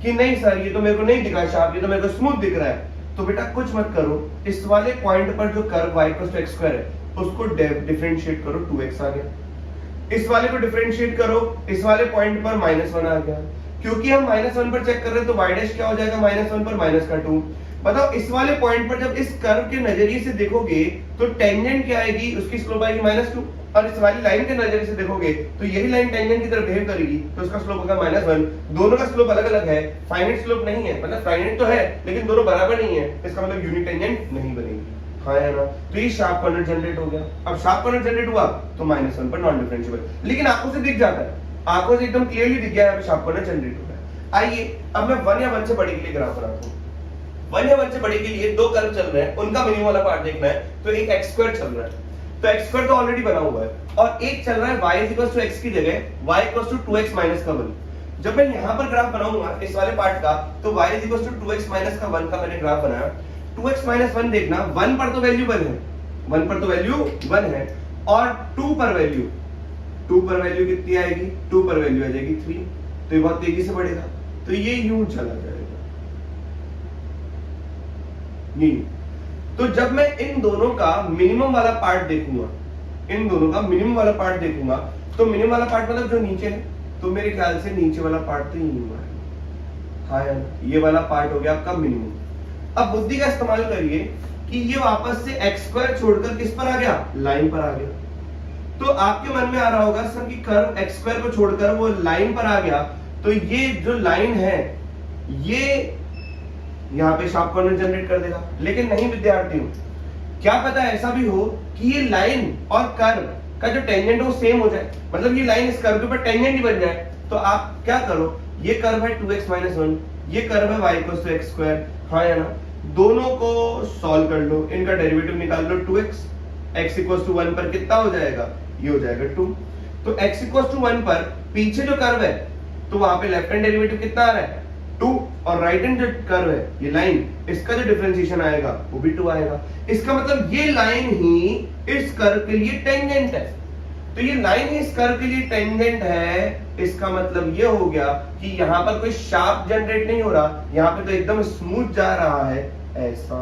कि नहीं सर ये तो मेरे को नहीं दिखा शार्प, ये तो मेरे को स्मूथ दिख रहा है, तो बेटा कुछ मत करो, इस वाले पॉइंट पर जो कर्व y x² है उसको डिफरेंशिएट करो, 2x आ गया। इस वाले को डिफरेंशिएट करो, इस वाले पॉइंट पर -1 आ गया। क्योंकि हम -1 पर चेक कर रहे हैं तो y डैश क्या हो जाएगा, -1 पर -2। बताओ इस वाले पॉइंट पर जब इस कर्व के नजरिए से देखोगे तो टेंजेंट क्या आएगी, उसकी स्लोप आएगी -2, और इस वाली लाइन के नजरिए से देखोगे तो यही लाइन टेंजेंट की तरफ बिहेव करेगी, तो उसका स्लोप होगा -1। दोनों का स्लोप अलग अलग है, फाइनाइट स्लोप नहीं है, मतलब फाइनाइट तो है लेकिन दोनों बराबर नहीं है, इसका मतलब यूनिट टेंजेंट नहीं बनेगी, हाँ है ना। तो ये शार्प कॉर्नर जनरेट हो गया। अब शार्प कॉर्नर जनरेट हुआ तो -1 पर नॉन डिफरेंशिएबल, लेकिन आंखों से दिख जाता है, आंखों से एकदम क्लियरली दिख गया है शार्प कॉर्नर जनरेट हो गया। आइए अब मैं 1 या 1 से बड़े के लिए ग्राफ बनाता हूं। 1 या 1 से बड़े के लिए दो कर्व चल रहे हैं, उनका मिनिमम वाला पार्ट देखना है, तो एक x² चल रहा है, तो x² तो ऑलरेडी बना हुआ है, और एक चल रहा है y x की जगह y 2x - का 1। जब मैं यहां पर ग्राफ बनाऊंगा इस वाले पार्ट का, तो y 2x - का 1 का मैंने ग्राफ बनाया। 2x - 1 देखना, 1 पर तो वैल्यू 1 है, 1 पर तो वैल्यू 1 है, और 2 पर वैल्यू कितनी आएगी, 2 पर वैल्यू आ जाएगी 3, तो ये बहुत तेजी से बढ़ेगा, तो ये यूं चला जाएगा नहीं। तो जब मैं इन दोनों का मिनिमम वाला पार्ट देखूंगा, इन दोनों का मिनिमम वाला पार्ट देखूंगा, तो मिनिमम वाला पार्ट मतलब जो नीचे है, तो मेरे ख्याल से नीचे वाला पार्ट तो यही हुआ है, हाँ यार ये वाला पार्ट हो गया आपका मिनिमम। अब बुद्धि का इस्तेमाल करिए कि ये वापस से x² छोड़कर किस पर आ गया, लाइन पर आ गया। तो आपके मन में आ रहा होगा सर कि कर्व x² को छोड़कर वो लाइन पर आ गया, तो ये जो लाइन है ये यहाँ पे शार्प कॉर्नर जनरेट कर देगा, लेकिन नहीं विद्यार्थियों, क्या पता ऐसा भी हो कि ये लाइन और कर्व का जो टेंजेंट है वो सेम हो जाए, मतलब ये लाइन इस कर्व के ऊपर टेंजेंट ही बन जाए। तो आप क्या करो, ये कर्व है 2x - 1, ये कर्व है y x², हाँ या ना, दोनों को सॉल्व कर लो, इनका डेरिवेटिव निकाल लो, 2x x 1 पर कितना हो जाएगा, ये हो जाएगा 2। तो x 1 पर पीछे जो कर्व है तो वहां पे लेफ्ट हैंड डेरिवेटिव कितना आ रहा है, 2, और राइट हैंड जो कर्व है ये लाइन, इसका जो डिफरेंशिएशन आएगा वो भी 2 आएगा। इसका मतलब ये लाइन ही इस कर्व के लिए टेंजेंट है, तो ये लाइन ही इस कर्व के लिए टेंजेंट है, इसका मतलब ये हो गया कि यहाँ पर कोई शार्प जनरेट नहीं हो रहा, यहाँ पे तो एकदम स्मूथ जा रहा है ऐसा,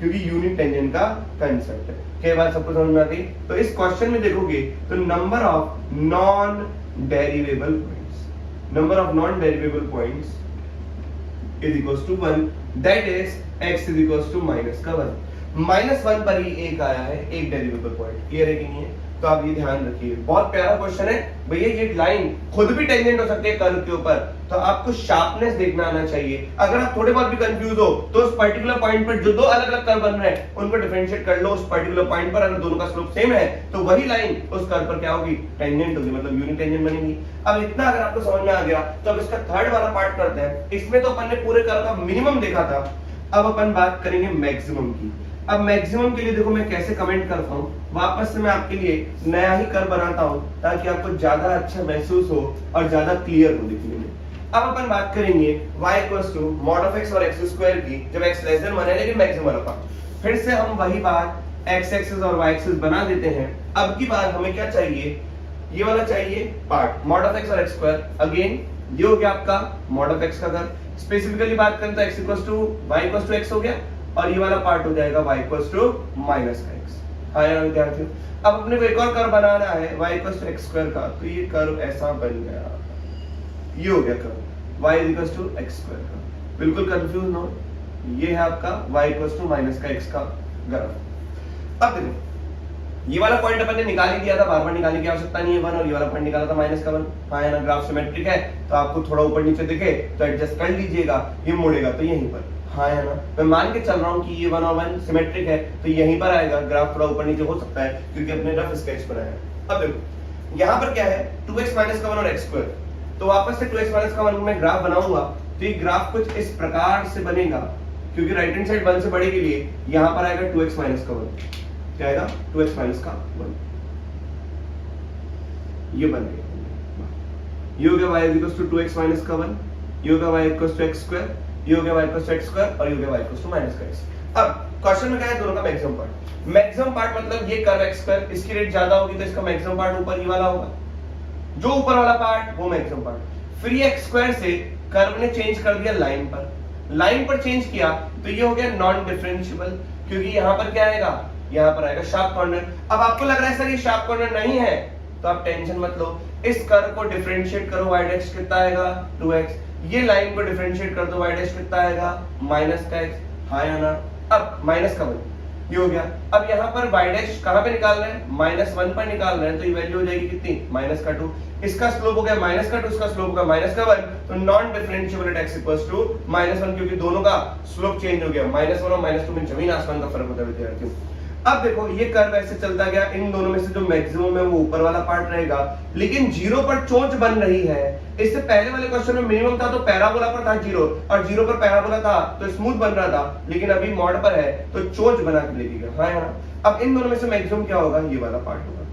क्योंकि यूनिट टेंजेंट का कंसेप्ट है। क्या बात सबको समझ में आती? तो इस क्वेश्चन में देखोगे तो number of non derivable points is equals to 1, that is x is equals to -1 पर ही एक आया है, एक डेरिवेबल पॉइंट। क्लियर है कि नहीं है? तो आप ये ध्यान रखिए, बहुत प्यारा क्वेश्चन है भैया। ये लाइन खुद भी टेंजेंट हो सकती है कर्व के ऊपर, तो आपको शार्पनेस देखना आना चाहिए। अगर आप थोड़े बहुत भी कंफ्यूज हो तो उस पर्टिकुलर पॉइंट पर जो दो अलग अलग कर्व बन रहे हैं उनको डिफरेंशिएट कर लो उस पर्टिकुलर पॉइंट पर, अगर दोनों का स्लोप सेम है तो वही लाइन उस कर्व पर क्या होगी, टेंजेंट होगी, मतलब यूनिट टेंजेंट बनेगी। अब इतना अगर आपको समझ में आ गया तो अब इसका थर्ड वाला पार्ट करते हैं। इसमें तो अपन ने पूरे कर्व का मिनिमम देखा था, अब अपन बात करेंगे मैक्सिमम की। अब मैक्सिमम के लिए देखो मैं कैसे कमेंट करता हूँ, वापस से मैं आपके लिए नया ही कर्व बनाता हूँ ताकि आपको ज्यादा अच्छा महसूस हो और ज्यादा क्लियर हो दिखने में। अब अपन बात करेंगे y mod of x और x² की, जब x लेस देन 1 है लेकिन मैक्सिमम वाला पार्ट। फिर से हम वही बात x एक्सिस और y एक्सिस बना देते हैं। अब की बार हमें क्या चाहिए, ये वाला चाहिए पार्ट mod of x और x²। अगेन ये हो गया आपका mod of x का कर्व। स्पेसिफिकली बात करें तो x y x हो गया, और ये वाला पार्ट हो जाएगा y -x। हाँ यार विद्यार्थियों, अब अपने को एक और कर्व बनाना है y equal to x square का, तो ये कर्व ऐसा बन गया, ये हो गया curve y equal to x square का, बिल्कुल कंफ्यूज ना हो, ये है आपका y इक्वल टू माइनस का x का ग्राफ। अब देखो ये वाला पॉइंट अपन ने निकाल ही दिया था, बार बार निकालने की आवश्यकता नहीं है 1, और ये वाला पॉइंट निकाला था माइनस का 1। हाँ है ना, ग्राफ सिमेट्रिक है तो आपको थोड़ा ऊपर नीचे दिखे तो एडजस्ट कर लीजिएगा, ये मुड़ेगा तो यहीं पर, हाँ है ना, मैं मान के चल रहा हूँ कि ये 1 और 1 सिमेट्रिक है तो यहीं पर आएगा, ग्राफ थोड़ा ऊपर नीचे हो सकता है क्योंकि अपने रफ स्केच बनाया है। अब देखो यहाँ पर क्या है 2x माइनस का 1 और x स्क्वायर, तो वापस से 2x माइनस का 1 में ग्राफ बनाऊंगा तो ये ग्राफ कुछ इस प्रकार से बनेगा, क्योंकि राइट हैंड साइड 1 से बड़े के लिए यहाँ पर आएगा 2x माइनस का 1, क्या आएगा 2x माइनस का 1, ये बन गया, ये हो गया y equal to 2x minus का 1, ये हो गया y equal to x square, ये हो गया y equal to x square और ये हो गया y इक्वल टू माइनस का x। अब क्वेश्चन में क्या है, दोनों का मैक्सिमम पार्ट, मैक्सिमम पार्ट मतलब ये कर्व x स्क्वायर, इसकी रेट ज्यादा होगी तो इसका मैक्सिमम पार्ट ऊपर ये वाला होगा, जो ऊपर वाला पार्ट वो मैक्सिमम पार्ट। फिर ये x स्क्वायर से कर्व ने चेंज कर दिया लाइन पर, लाइन पर चेंज किया तो ये हो गया नॉन डिफरेंशिएबल, क्योंकि यहाँ पर क्या आएगा, यहाँ पर आएगा शार्प कॉर्नर। अब आपको लग रहा है सर ये शार्प कॉर्नर नहीं है, तो आप टेंशन मत लो, इस कर्व को डिफरेंशिएट करो, y डैश कितना आएगा 2x, ये लाइन को डिफरेंशिएट कर दो, y डैश कितना आएगा माइनस का x, हाँ या ना। अब माइनस का 1 ये हो गया, अब यहाँ पर y डैश कहाँ पे निकाल रहे हैं, -1 पर निकाल रहे हैं, तो ये वैल्यू हो जाएगी कितनी माइनस का 2, इसका स्लोप हो गया माइनस का 2, इसका स्लोप हो गया माइनस का 1, तो non differentiable at x equals to -1, क्योंकि दोनों का स्लोप चेंज हो गया, -1 और -2 में जमीन आसमान का फर्क होता है विद्यार्थियों। अब देखो ये कर्व ऐसे चलता गया, इन दोनों में से जो मैक्सिमम है वो ऊपर वाला पार्ट रहेगा, लेकिन जीरो पर चोंच बन रही है। इससे पहले वाले क्वेश्चन में मिनिमम था तो पैराबोला पर था जीरो, और जीरो पर पैराबोला था तो स्मूथ बन रहा था, लेकिन अभी मॉड पर है तो चोंच बना के लेके गया, हाँ यार। अब इन दोनों में से मैक्सिमम क्या होगा, ये वाला पार्ट होगा,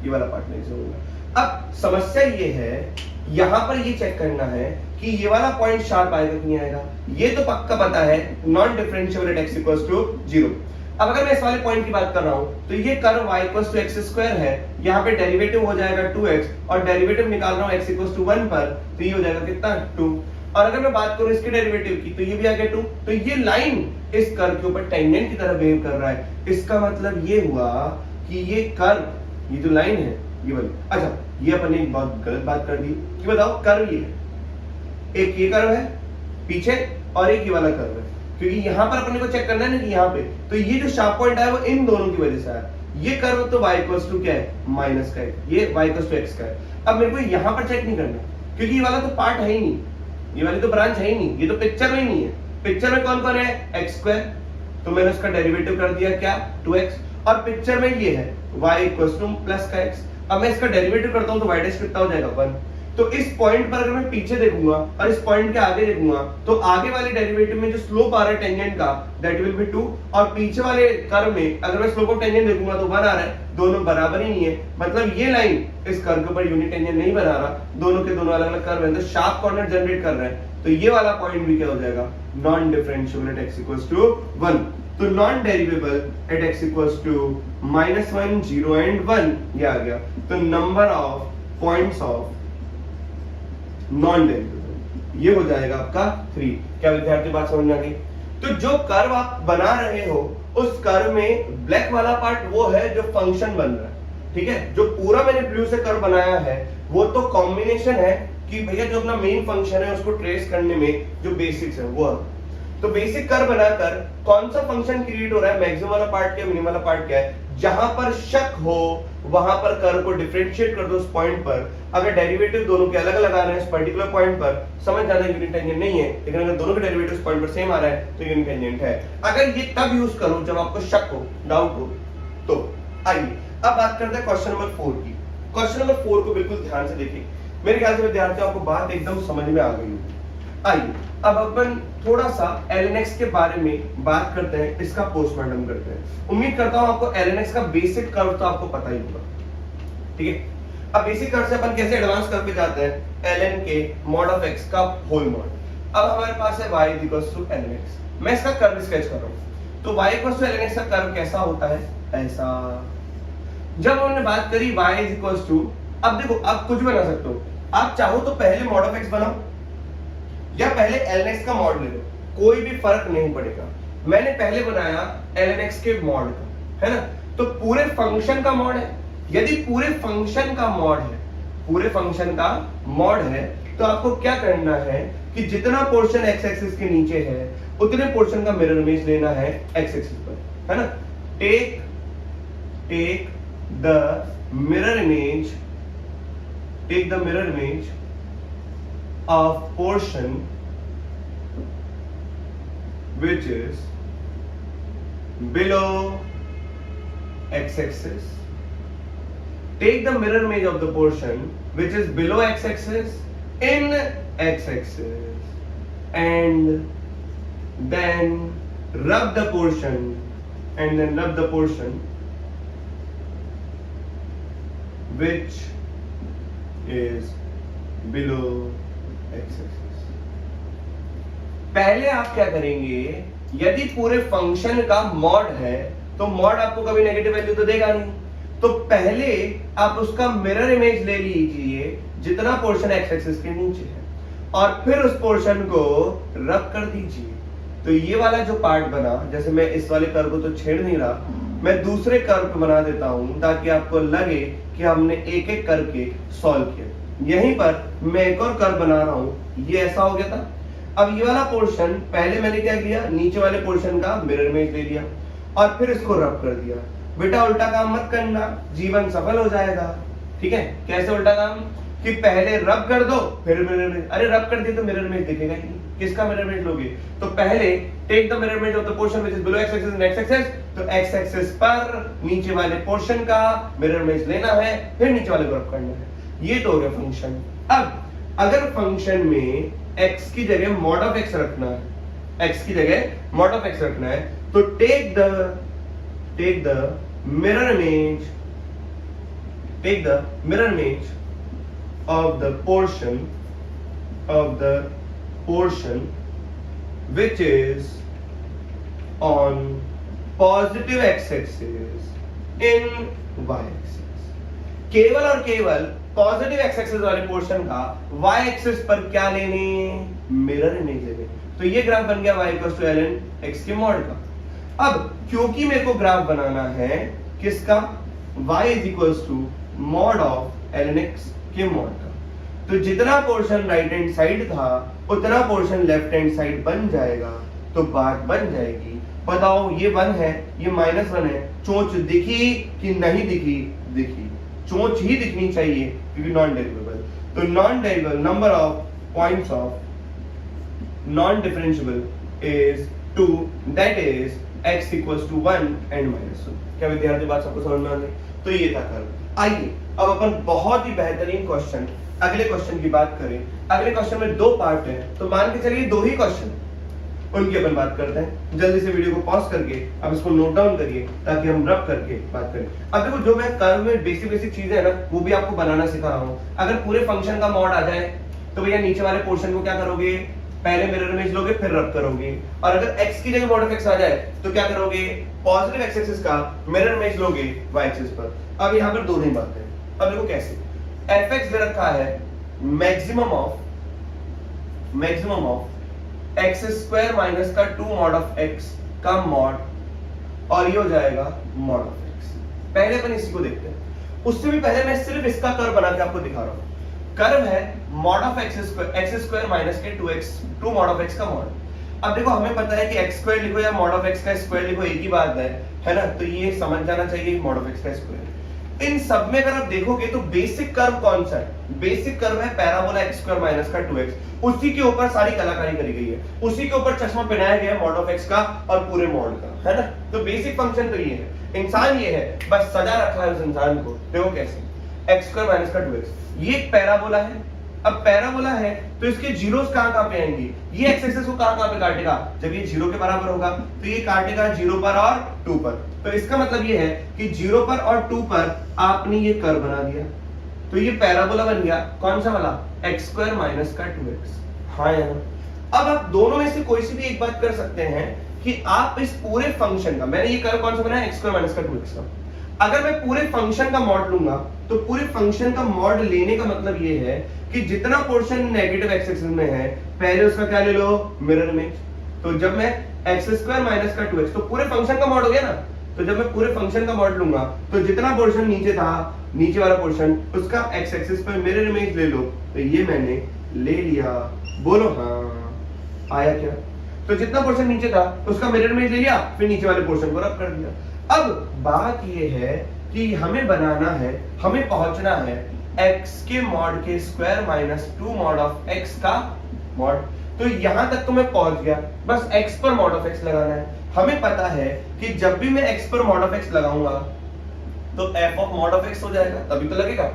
ये वाला पार्ट मैक्सिमम होगा। अब समस्या ये है, यहां पर ये चेक करना है कि ये वाला पॉइंट शार्प आएगा कि नहीं आएगा, ये तो पक्का पता है non differentiable at x equals to 0। अब अगर मैं इस वाले पॉइंट की बात कर रहा हूं तो ये curve y equals to x square है, यहाँ पे डेरिवेटिव हो जाएगा 2x और डेरिवेटिव निकाल रहा हूं x इक्वल्स टू 1 पर, तो ये हो जाएगा कितना 2, और अगर मैं बात करूं इसके डेरिवेटिव की तो ये भी आ गया 2, तो ये लाइन इस कर्व के ऊपर टेंजेंट की तरह बिहेव कर रहा है, इसका मतलब ये हुआ कि ये कर्व, ये जो लाइन है ये वाली, अच्छा ये अपन ने एक बहुत गलत बात कर दी कि बताओ कर्व ये है, एक ये कर्व है पीछे और एक ये वाला कर्व है, क्योंकि यहाँ पर अपने को चेक करना है ना कि यहाँ पे, तो ये जो शार्प पॉइंट है वो इन दोनों की वजह से आया, ये कर्व तो y इक्वल्स टू क्या है माइनस का है, ये y इक्वल्स टू x का है। अब मेरे को यहाँ पर चेक नहीं करना क्योंकि ये वाला तो पार्ट है ही नहीं, ये वाली तो ब्रांच है ही नहीं, ये तो पिक्चर में ही नहीं है, पिक्चर में कौन कौन है x स्क्वायर, तो मैंने उसका डेरिवेटिव कर दिया क्या 2x, और पिक्चर में ये है y इक्वल्स टू प्लस का x, अब मैं इसका डेरिवेटिव करता हूं तो y डैश कितना हो जाएगा 1, तो इस पॉइंट पर अगर मैं पीछे देखूंगा और इस पॉइंट के आगे देखूंगा तो आगे वाले डेरिवेटिव में जो स्लोप आ रहा है टेंजेंट का दैट विल बी 2, और पीछे वाले कर्व में अगर मैं स्लोप ऑफ टेंजेंट देखूंगा तो 1 आ रहा है, दोनों बराबर ही नहीं है, मतलब ये लाइन इस कर्व के ऊपर यूनिट टेंजेंट नहीं बना रहा, दोनों के दोनों अलग अलग कर्व हैं तो शार्प कॉर्नर जनरेट कर रहे हैं, तो ये वाला पॉइंट भी क्या हो जाएगा non differentiable at x equals to 1, तो non derivable at x equals to -1 0 and 1, ये आ गया, तो number of points of non derivable ये हो जाएगा आपका 3। क्या विद्यार्थी बात समझ में आ गई? तो जो कर्व आप बना रहे हो उस कर्व में ब्लैक वाला पार्ट वो है जो फंक्शन बन रहा है, ठीक है, जो पूरा मैंने ब्लू से कर्व बनाया है वो तो कॉम्बिनेशन है कि भैया जो अपना मेन फंक्शन है उसको ट्रेस करने में जो बेसिक्स है वो, तो बेसिक कर्व बनाकर कौन सा फंक्शन क्रिएट हो रहा है, मैक्सिमम वाला पार्ट क्या मिनिमम वाला पार्ट क्या है, जहां पर शक हो वहां पर कर्व को डिफरेंशिएट कर दो उस पॉइंट पर, अगर डेरिवेटिव दोनों के अलग अलग आ रहे हैं इस पर्टिकुलर पॉइंट पर समझ जाना यूनिट टेंजेंट नहीं है, लेकिन अगर दोनों के डेरिवेटिव उस पॉइंट पर सेम आ रहा है तो यूनिट टेंजेंट है। अगर ये तब यूज करो जब आपको शक हो, डाउट हो। तो आइए अब बात करते हैं क्वेश्चन नंबर 4 की। क्वेश्चन नंबर 4 को बिल्कुल ध्यान से देखिए, मेरे ख्याल से विद्यार्थियों आपको बात एकदम समझ में आ गई होगी। आइए अब अपन थोड़ा सा lnx के बारे में बात करते हैं, इसका पोस्टमार्टम करते हैं। उम्मीद करता हूं आपको lnx का बेसिक कर्व तो आपको पता ही होगा, ठीक है। अब बेसिक कर्व से अपन कैसे एडवांस कर्व पे जाते हैं, ln के mod ऑफ x का होल मॉड। अब हमारे पास है y = lnx, मैं इसका कर्व स्केच कर रहा हूं, तो y = lnx का कर्व कैसा होता है, ऐसा। जब हमने बात करी y अब देखो आप कुछ बना सकते हो, आप चाहो तो पहले mod ऑफ x बनाओ या पहले lnx का मॉड ले लो, कोई भी फर्क नहीं पड़ेगा। मैंने पहले बनाया lnx के मॉड का, है ना? तो पूरे फंक्शन का मॉड है। यदि पूरे फंक्शन का मॉड है, पूरे फंक्शन का मॉड है, तो आपको क्या करना है कि जितना पोर्शन एक्स एक्सिस के नीचे है उतने पोर्शन का मिरर इमेज लेना है एक्स एक्सिस पर, है ना? Take the mirror image, take the mirror image of portion which is below x-axis. Take the mirror image of the portion which is below x-axis in x-axis and then rub the portion which is below x-axis. पहले आप क्या करेंगे, यदि पूरे function का mod है तो mod आपको कभी नेगेटिव वैल्यू तो देगा नहीं, तो पहले आप उसका मिरर इमेज ले लीजिए जितना पोर्शन एक्स एक्सिस के नीचे है और फिर उस पोर्शन को रब कर दीजिए। तो ये वाला जो पार्ट बना, जैसे मैं इस वाले कर्व को तो छेड़ नहीं रहा, मैं दूसरे कर्व पे बना देता हूं ताकि आपको लगे कि हमने एक एक करके सॉल्व किया। यहीं पर मैं एक और कर्व बना रहा हूं, ये ऐसा हो गया था। अब ये वाला पोर्शन पहले मैंने क्या किया, नीचे वाले पोर्शन का मिरर इमेज ले लिया और फिर इसको रब कर दिया। बेटा उल्टा काम मत करना, जीवन सफल हो जाएगा। ठीक है, कैसे उल्टा काम कि पहले रब कर दो फिर मिरर इमेज। अरे रब कर दिए तो मिरर इमेज दिखेगा ही नहीं, किसका मिरर इमेज लोगे? तो पहले take the mirror image of the portion which is below x axis and x axis, तो एक्स एक्सिस पर नीचे वाले पोर्शन का मिरर इमेज लेना है, फिर नीचे वाले को रब करना है। ये तो हो गया फंक्शन। अब अगर फंक्शन में x की जगह मॉड ऑफ x रखना है, x की जगह मॉड ऑफ x रखना है, तो take the mirror image of the portion which is on positive x axis in y axis। केवल और केवल पॉजिटिव एक्स एक्सिस वाले पोर्शन का वाई एक्सिस पर क्या लेने, मिरर इमेज लेने। तो ये ग्राफ बन गया y = ln x के मॉड का। अब क्योंकि मेरे को ग्राफ बनाना है किसका, y = mod of ln x के मॉड का, तो जितना पोर्शन राइट हैंड साइड था उतना पोर्शन लेफ्ट हैंड साइड बन जाएगा। तो बात बन जाएगी, बताओ ये 1 है, ये -1 है, चोंच दिखी कि नहीं दिखी? दिखी, चोंच ही दिखनी चाहिए क्योंकि नॉन डेरिवेबल। तो non derivable number of points of non differentiable is 2, that is x = 1 and -1। क्या विद्यार्थी बात सबको समझ में आ गई? तो ये था कर्व। आइए अब अपन बहुत ही बेहतरीन क्वेश्चन, अगले क्वेश्चन की बात करें। अगले क्वेश्चन में 2 पार्ट है, तो मान के चलिए 2 ही क्वेश्चन, उनकी अपन बात करते हैं। जल्दी से वीडियो को पॉज करके अब इसको नोट डाउन करिए ताकि हम रब करके बात करें। अब देखो जो मैं कर्व में बेसिक चीजें है ना वो भी आपको बनाना सिखा रहा हूं। अगर पूरे फंक्शन का मॉड आ जाए तो भैया नीचे वाले पोर्शन को क्या करोगे, पहले मिरर इमेज लोगे फिर रब करोगे। और अगर x की जगह मॉड ऑफ x आ जाए तो क्या करोगे, पॉजिटिव एक्स एक्सिस का मिरर इमेज लोगे y एक्सिस पर। अब यहां पर दोनों ही बातें हैं। अब देखो कैसे, fx दे रखा है मैक्सिमम ऑफ x² माइनस का 2 mod of x का मॉड, और ये हो जाएगा mod of x। पहले अपन इसी को देखते हैं। उससे भी पहले मैं सिर्फ इसका कर्व बना के आपको दिखा रहा हूं। कर्व है mod of x² माइनस के 2 mod of x का मॉड। अब देखो हमें पता है कि x² लिखो या mod of x का स्क्वायर लिखो एक ही बात है ना? तो ये समझ जाना चाहिए mod of x का स्क्वायर। इन सब में अगर आप देखोगे तो बेसिक कर्व कौन सा है? बेसिक कर्व है पैराबोला x² माइनस का 2x। उसी के ऊपर सारी कलाकारी करी गई है, उसी के ऊपर चश्मा पहनाया गया है मॉड ऑफ x का और पूरे मॉड का, है ना? तो बेसिक फंक्शन तो ये है, इंसान ये है, बस सजा रखा है उस इंसान को। देखो कैसे, x² माइनस का 2x, ये एक पैराबोला है। अब पैराबोला है तो इसके जीरोस कहां पे आएंगे, ये एक्स एक्सिस को कहां पे काटेगा, जब ये 0 के बराबर होगा तो ये काटेगा 0 पर और 2 पर। तो इसका मतलब ये है कि 0 पर और 2 पर आपने ये कर्व बना दिया, तो ये पैराबोला बन गया। कौन सा वाला, x² माइनस का 2x। हाँ यार, अब आप दोनों में से कोई सी भी एक बात कर सकते हैं कि आप इस पूरे फंक्शन का, मैंने ये कर्व कौन सा बनाया, x² माइनस का 2x का, अगर मैं पूरे फंक्शन का मॉड लूंगा तो पूरे फंक्शन का मॉड लेने का मतलब ये है कि जितना पोर्शन नेगेटिव एक्स एक्सिस में है पहले उसका क्या ले लो, मिरर इमेज। तो जब मैं x² माइनस का 2x, तो पूरे फंक्शन का मॉड हो गया ना, तो जब मैं पूरे फंक्शन का मॉड लूंगा तो जितना पोर्शन नीचे था, नीचे वाला पोर्शन, उसका एक्स एक्सिस पर मिरर इमेज ले लो। तो ये मैंने ले लिया, बोलो हाँ, आया क्या? तो जितना पोर्शन नीचे था उसका मिरर इमेज ले लिया, फिर नीचे वाले पोर्शन को रब कर दिया। अब बात ये है कि हमें बनाना है, हमें पहुंचना है x के मॉड के square minus 2 mod of x का मॉड। तो यहां तक तो मैं पहुंच गया, बस x पर मॉड ऑफ x लगाना है। हमें पता है कि जब भी मैं x पर मॉड ऑफ x लगाऊंगा तो f of mod of x हो जाएगा, तभी तो लगेगा।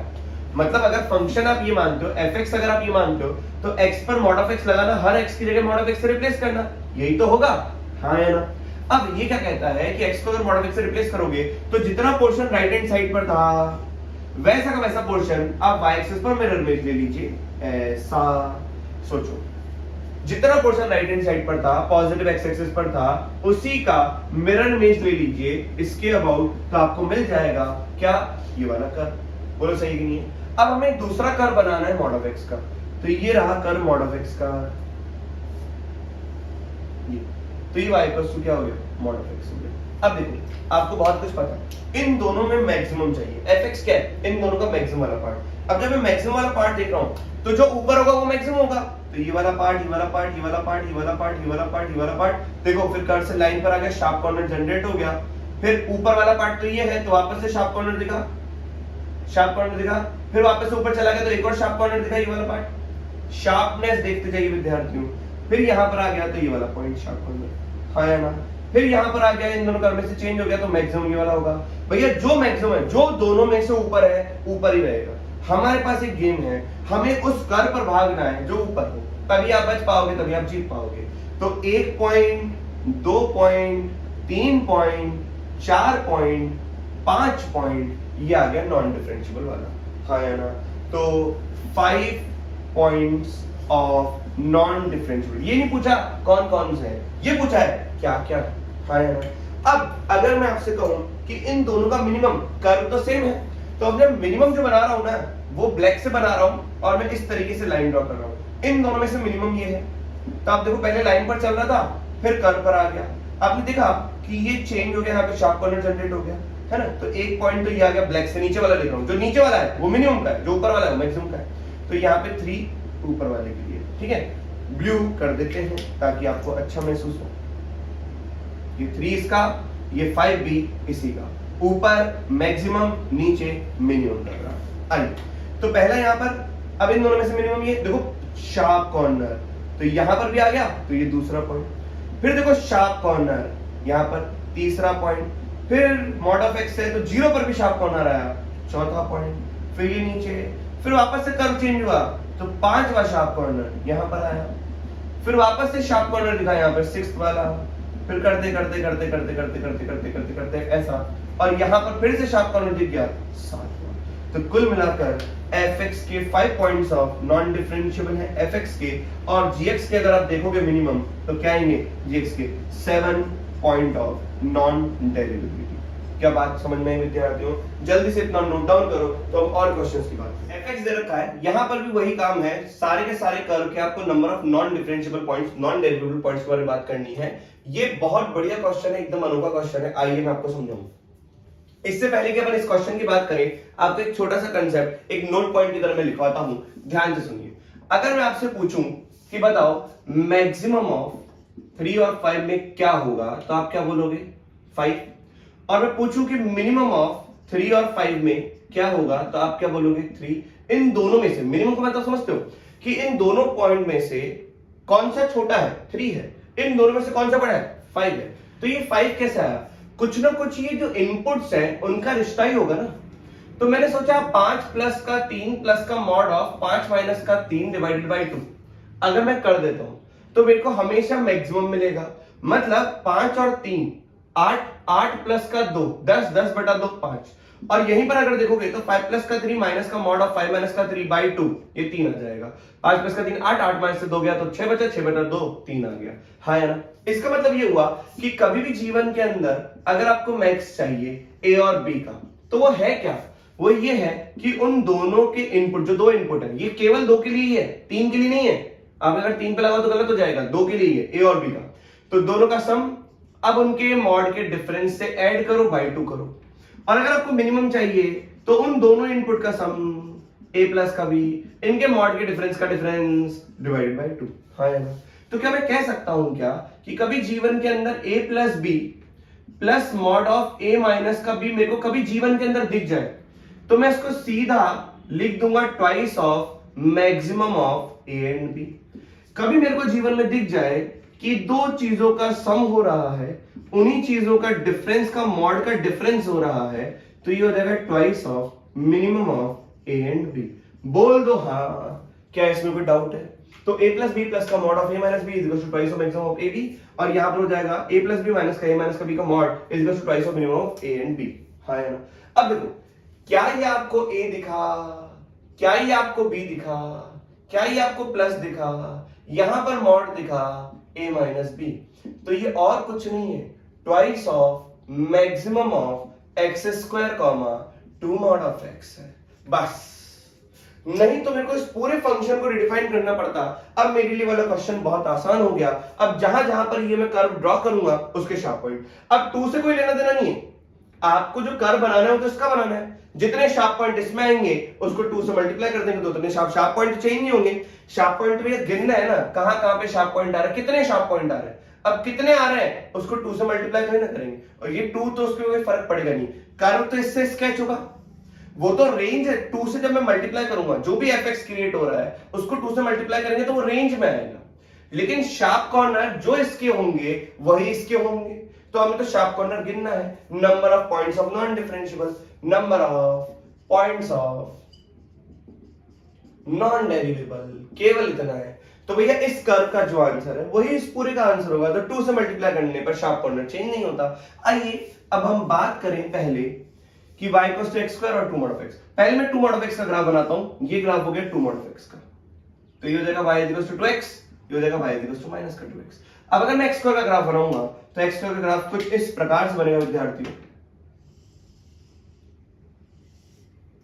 मतलब अगर फंक्शन आप ये मानते हो, fx अगर आप ये मानते हो, तो x पर मॉड ऑफ x लगाना, हर x की जगह मॉड ऑफ x से रिप्लेस करना, यही तो होगा, हाँ या ना? अब ये क्या कहता है कि x को अगर मॉड ऑफ x से रिप्लेस करोगे तो जितना पोर्शन राइट हैंड साइड पर था वैसा का वैसा पोर्शन आप y एक्सिस पर मिरर इमेज ले लीजिए। ऐसा सोचो, जितना पोर्शन राइट हैंड साइड पर था, पॉजिटिव एक्स एक्सिस पर था, उसी का मिरर इमेज ले लीजिए इसके अबाउट, तो आपको मिल जाएगा क्या? ये वाला कर्व। बोलो सही कि नहीं है? अब हमें दूसरा कर्व बनाना है मॉड ऑफ एक्स का। तो ये रहा कर्व मॉड ऑफ एक्स का, ये तो ये y इक्वल्स क्या हो गया? मॉड ऑफ एक्स हो गया। अब देखो, आपको बहुत कुछ पता है, इन दोनों में मैक्सिमम चाहिए। fx क्या है? इन दोनों का मैक्सिमम वाला पार्ट। अब जब मैं मैक्सिमम वाला पार्ट देख रहा हूं तो जो ऊपर होगा वो मैक्सिमम होगा। तो ये वाला पार्ट, ये वाला पार्ट, ये वाला पार्ट, ये वाला पार्ट, ये वाला पार्ट, ये वाला पार्ट, देखो फिर कर्व से लाइन पर आ गया, शार्प कॉर्नर जनरेट हो गया। फिर ऊपर वाला पार्ट तो ये है, तो वापस से शार्प कॉर्नर दिखा, शार्प कॉर्नर दिखा, फिर वापस से ऊपर चला गया तो एक और शार्प कॉर्नर दिखा, ये वाला पार्ट। शार्पनेस देखते जाइए विद्यार्थियों। फिर यहां पर आ गया तो ये वाला पॉइंट शार्प कॉर्नर, हाँ या ना? फिर यहां पर आ गया, इन दोनों कर्व में से चेंज हो गया तो मैक्सिमम ये वाला होगा। भैया जो मैक्सिमम है, जो दोनों में से ऊपर है, ऊपर ही रहेगा। हमारे पास एक गेम है, हमें उस कर्व पर भागना है जो ऊपर हो, तभी आप बच पाओगे, तभी आप जीत पाओगे। तो 1 point, 2 point, 3 point, 4 point, 5 point, ये आ गया नॉन डिफरेंशिएबल वाला, हाँ या ना? तो 5 पॉइंट्स ऑफ नॉन डिफरेंशिएबल। ये नहीं पूछा कौन कौन से हैं, ये पूछा है क्या क्या, हाँ या ना? अब अगर मैं आपसे कहूं कि इन दोनों का मिनिमम, कर्व तो सेम है, तो अब मैं मिनिमम जो बना रहा हूं ना, वो ब्लैक से बना रहा हूं और मैं इस तरीके से लाइन ड्रॉ कर रहा हूं। इन दोनों में से मिनिमम ये है। तो आप देखो, पहले लाइन पर चल रहा था, फिर कर्व पर आ गया। आपने देखा कि ये चेंज हो गया, यहाँ पे शार्प कॉर्नर जनरेट हो गया, है ना? तो एक पॉइंट तो ये आ गया, ब्लैक से नीचे वाला लिख रहा हूं, जो नीचे वाला है वो मिनिमम का है, जो ऊपर वाला है वो मैक्सिमम का है। तो यहाँ पे 3 ऊपर वाले के लिए, ठीक है? ब्लू कर देते हैं ताकि आपको अच्छा महसूस हो। ये 3 इसका, ये 5 भी इसी का, ऊपर मैक्सिमम, नीचे मिनिमम लग रहा। अरे तो पहला यहाँ पर, अब इन दोनों में से मिनिमम ये देखो, शार्प कॉर्नर, तो यहां पर भी आ गया, तो ये दूसरा पॉइंट। फिर देखो शार्प कॉर्नर, यहां पर तीसरा पॉइंट। फिर मॉड ऑफ एक्स है तो 0 पर भी शार्प कॉर्नर आया, चौथा पॉइंट। फिर ये नीचे, फिर वापस से कर्व चेंज हुआ तो 5वां शार्प कॉर्नर यहां पर आया। फिर वापस से शार्प कॉर्नर दिखा यहाँ पर 6th वाला। फिर करते करते करते करते करते करते करते करते करते ऐसा, और यहां पर फिर से शार्प कॉर्नर दिख गया 7वां। तो कुल मिलाकर fx के 5 पॉइंट्स ऑफ नॉन डिफरेंशिएबल है fx के, और gx के अगर आप देखोगे मिनिमम तो क्या आएंगे gx के 7 पॉइंट ऑफ नॉन डेरिवेबिलिटी। क्या बात समझ में आई विद्यार्थियों? जल्दी से इतना नोट डाउन करो तो अब और क्वेश्चंस की बात। fx दे रखा है, यहां पर भी वही काम है, सारे के सारे कर्व के आपको number of non differentiable points, non derivable points के बारे में बात करनी है। ये बहुत बढ़िया क्वेश्चन है, एकदम अनोखा क्वेश्चन है। आइए मैं आपको समझाऊं। इससे पहले कि अपन इस क्वेश्चन की बात करें, आपको एक छोटा सा कंसेप्ट एक नोट पॉइंट की तरह मैं लिखवाता हूं, ध्यान से सुनिए। अगर मैं आपसे पूछूं कि बताओ मैक्सिमम ऑफ 3 और 5 में क्या होगा, तो आप क्या बोलोगे? 5। और मैं पूछूं कि मिनिमम ऑफ 3 और 5 में क्या होगा, तो आप क्या बोलोगे? 3। इन दोनों में से मिनिमम को मतलब समझते हो कि इन दोनों पॉइंट में से कौन सा छोटा है? 3 है। इन दोनों में से कौन सा बड़ा है? 5 है। तो ये 5 कैसे आया? कुछ ना कुछ ये जो इनपुट्स हैं उनका रिश्ता ही होगा ना। तो मैंने सोचा 5 प्लस का 3 प्लस का मॉड ऑफ 5 माइनस का 3 डिवाइडेड बाई 2 अगर मैं कर देता हूं तो मेरे को हमेशा मैक्सिमम मिलेगा। मतलब 5 और 3 8, 8 प्लस का 2 10, 10 बटा 2 5। और यहीं पर अगर देखोगे तो 5 प्लस का 3 माइनस का मॉड ऑफ 5 माइनस का 3 बाई 2, ये 3 आ जाएगा। 5 प्लस का 3 8, 8 माइनस से 2 गया तो 6 बचा, 6 बटा 2 3 आ गया, हाँ या ना? इसका मतलब ये हुआ कि कभी भी जीवन के अंदर अगर आपको मैक्स चाहिए ए और बी का, तो वो है क्या? वो ये है कि उन दोनों के इनपुट, जो 2 इनपुट है, ये केवल 2 के लिए ही है, 3 के लिए नहीं है। आप अगर 3 पे लगाओ तो गलत हो जाएगा, 2 के लिए है, ए और बी का। तो दोनों का सम अब उनके मॉड के डिफरेंस से ऐड करो, बाई 2 करो, और अगर आपको मिनिमम चाहिए तो उन दोनों इनपुट का सम a प्लस का b, इनके मॉड के डिफरेंस का डिफरेंस डिवाइडेड बाई 2। हाँ है ना? तो क्या मैं कह सकता हूं क्या कि कभी जीवन के अंदर a plus b plus mod of a minus का b मेरे को कभी जीवन के अंदर दिख जाए तो मैं इसको सीधा लिख दूंगा twice of maximum of a and b। कभी मेरे को जीवन में दिख जाए कि दो चीजों का सम हो रहा है, उन्हीं चीजों का डिफरेंस का मॉड का डिफरेंस हो रहा है, तो ये हो जाएगा twice of minimum of a and b। बोल दो हाँ, क्या इसमें कोई डाउट है? तो a प्लस बी प्लस का mod of a minus B is equal to twice of maximum of a b, और यहां पर हो जाएगा a प्लस बी माइनस का a माइनस का b का mod is equal to twice of minimum of a and b। हाँ है ना? अब देखो, क्या ये आपको a दिखा, क्या ये आपको b दिखा, क्या ये आपको प्लस दिखा, यहां पर मॉड दिखा a माइनस b, तो ये और कुछ नहीं है, twice of maximum of x square comma 2 mod of x है बस। नहीं तो मेरे को इस पूरे फंक्शन को रिडिफाइन करना पड़ता। अब मेरे लिए वाला क्वेश्चन बहुत आसान हो गया। अब जहां जहां पर ये मैं कर्व ड्रॉ करूंगा उसके शार्प पॉइंट, अब 2 से कोई लेना देना नहीं है, आपको जो कर्व बनाना है वो तो इसका बनाना है। जितने शार्प पॉइंट इसमें आएंगे उसको 2 से मल्टीप्लाई कर देंगे तो उतने शार्प पॉइंट चेंज नहीं होंगे। शार्प पॉइंट पे गिनना है ना, कहां पे शार्प पॉइंट आ रहा है, कितने शार्प पॉइंट आ रहे हैं, अब कितने आ रहे हैं उसको 2 से मल्टीप्लाई करें ना करेंगे, और ये 2 तो उसके कोई फर्क पड़ेगा नहीं, कर्व तो इससे स्केच होगा, वो तो रेंज है। 2 से जब मैं मल्टीप्लाई करूंगा जो भी एफएक्स क्रिएट हो रहा है उसको 2 से मल्टीप्लाई करेंगे तो वो रेंज में आएगा, लेकिन शार्प कॉर्नर जो इसके होंगे वही इसके होंगे। तो हमें तो शार्प कॉर्नर गिनना है, number of points of non differentiable, number of points of non derivable, केवल इतना है। तो भैया इस कर्व का जो आंसर है वही इस पूरे का आंसर होगा। तो 2 से मल्टीप्लाई करने पर शार्प कॉर्नर चेंज नहीं होता। आइए अब हम बात करें पहले कि y equals to x square और 2 मॉड ऑफ x। पहले मैं 2 मॉड ऑफ x का ग्राफ बनाता हूं। ये ग्राफ हो गया 2 मॉड ऑफ x का, तो ये हो जाएगा y इक्वल्स टू 2x, ये हो जाएगा y इक्वल्स टू माइनस का 2x। अब अगर मैं x स्क्वायर का ग्राफ बनाऊंगा तो x स्क्वायर का ग्राफ कुछ इस प्रकार से बनेगा विद्यार्थियों,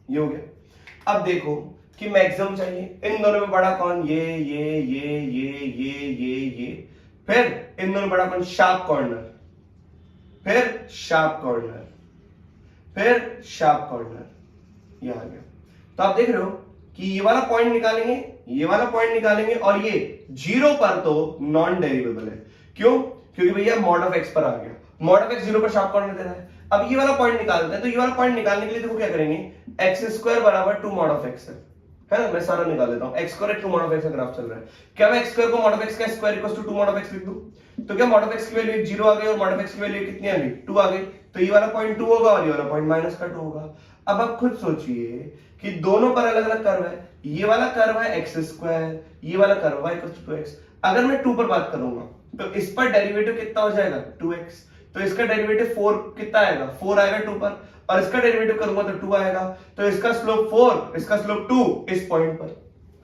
ये हो गया। अब देखो कि मैक्सिमम चाहिए, इन दोनों में बड़ा कौन, ये, फिर इन दोनों में बड़ा कौन, शार्प कॉर्नर, फिर शार्प कॉर्नर, फिर शार्प कॉर्नर, ये आ गया। तो आप देख रहे हो कि ये वाला पॉइंट निकालेंगे, ये वाला पॉइंट निकालेंगे, और ये 0 पर तो नॉन डेरिवेबल है। क्यों? क्योंकि भैया मॉड ऑफ x पर आ गया, मॉड ऑफ x 0 पर शार्प कॉर्नर दे रहा है। अब ये वाला पॉइंट निकालते हैं, तो ये वाला पॉइंट निकालने के लिए देखो क्या करेंगे, x स्क्वायर बराबर 2 मॉड ऑफ x है ना, मैं सारा निकाल लेता हूं। x square 2 mod of x का ग्राफ चल रहा है, क्या मैं x स्क्वायर को मॉड ऑफ x का square equals to 2 mod of x लिख दूं? तो क्या मॉड ऑफ x की वैल्यू 0 आ गई और मॉड ऑफ x की वैल्यू कितनी आ गई, 2 आ गई, तो ये वाला पॉइंट 2 होगा और ये वाला पॉइंट माइनस का 2 होगा। अब आप खुद सोचिए कि दोनों पर अलग अलग कर्व है, ये वाला कर्व है x स्क्वायर, ये वाला curve y equals to 2x। अगर मैं 2 पर बात करूंगा तो इस पर डेरिवेटिव कितना हो जाएगा, 2x, तो इसका डेरिवेटिव 4 कितना आएगा, 4 आएगा 2 पर, और इसका डेरिवेटिव करूंगा तो 2 आएगा, तो इसका स्लोप 4, इसका स्लोप 2 इस पॉइंट पर।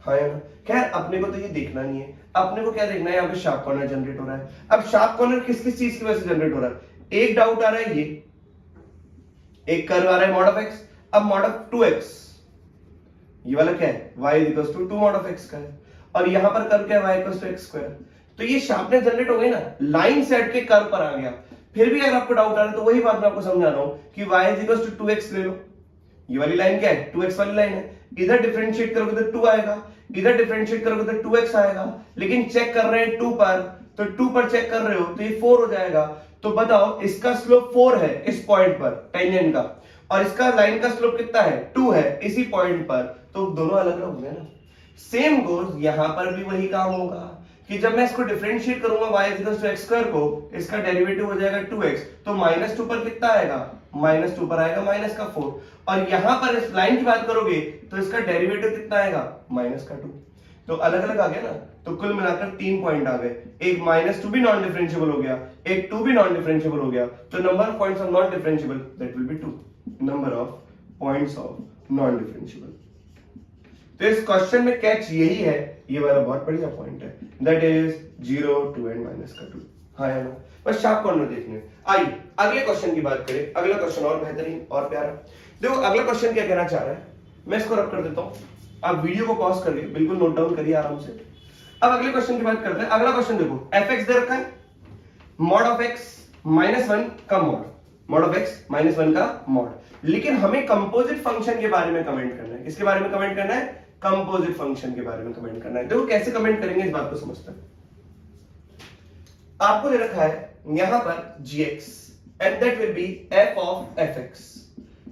हाँ यार, खैर अपने को तो ये देखना नहीं है, अपने को क्या देखना है, यहाँ पे शार्प कॉर्नर जनरेट हो रहा है। अब शार्प कॉर्नर किस किस चीज की वजह से जनरेट हो रहा है, एक डाउट आ रहा है, ये एक कर्व आ रहा है मॉड ऑफ x, अब मॉड ऑफ 2x, ये वाला क्या है, y equals to 2 mod of x का है, और यहां पर कर्व क्या है, y equals to x square. तो ये शार्पनेस जनरेट हो गई ना, लाइन से हट के कर्व पर आ गया। फिर भी अगर आपको डाउट आ रहा है तो वही बात मैं आपको समझा रहा हूं कि y इक्वल्स टू 2x ले लो, ये वाली लाइन क्या है, 2x वाली लाइन है, इधर डिफरेंशिएट करोगे तो 2 आएगा, इधर डिफरेंशिएट करोगे तो 2x आएगा, लेकिन चेक कर रहे हैं 2 पर, तो 2 पर चेक कर रहे हो तो ये 4 हो जाएगा। तो बताओ इसका स्लोप 4 है इस पॉइंट पर टेंजेंट का, और इसका लाइन का स्लोप कितना है, 2 है इसी पॉइंट पर, तो दोनों अलग अलग हो गए ना। सेम गोज यहां पर भी वही काम होगा कि जब मैं इसको डिफरेंशिएट करूंगा y equals to x square को, इसका डेरिवेटिव हो जाएगा 2x, तो -2 पर कितना आएगा, -2 पर आएगा माइनस का 4, और यहां पर इस लाइन की बात करोगे तो इसका डेरिवेटिव कितना आएगा, माइनस का 2। तो अलग अलग आ गया ना, तो कुल मिलाकर 3 पॉइंट आ गए, एक -2 भी नॉन डिफरेंशिएबल हो गया, एक 2 भी नॉन डिफरेंशिएबल हो गया, तो number of points of non differentiable that will be 2, number of points of non differentiable. तो इस क्वेश्चन में कैच यही है, ये वाला बहुत बढ़िया पॉइंट है, दैट इज 0, 2 एंड माइनस का 2। हाँ है ना, बस शार्प कॉर्नर देखने। आइए अगले क्वेश्चन की बात करें, अगला क्वेश्चन और बेहतरीन और प्यारा। देखो अगला क्वेश्चन क्या कहना चाह रहा है, मैं इसको रब कर देता हूं, आप वीडियो को पॉज करिए, बिल्कुल नोट डाउन करिए आराम से। अब अगले क्वेश्चन की बात करते हैं। अगला क्वेश्चन देखो, fx दे रखा है, मॉड ऑफ x -1 का मॉड ऑफ x -1 का मॉड। लेकिन हमें कंपोजिट फंक्शन के बारे में कमेंट करना है। किसके बारे में कमेंट करना है? कंपोजिट फंक्शन के बारे में कमेंट करना है। देखो कैसे कमेंट करेंगे इस बात को समझते हैं। आपको दे रखा है यहां पर gx and that will be f of fx।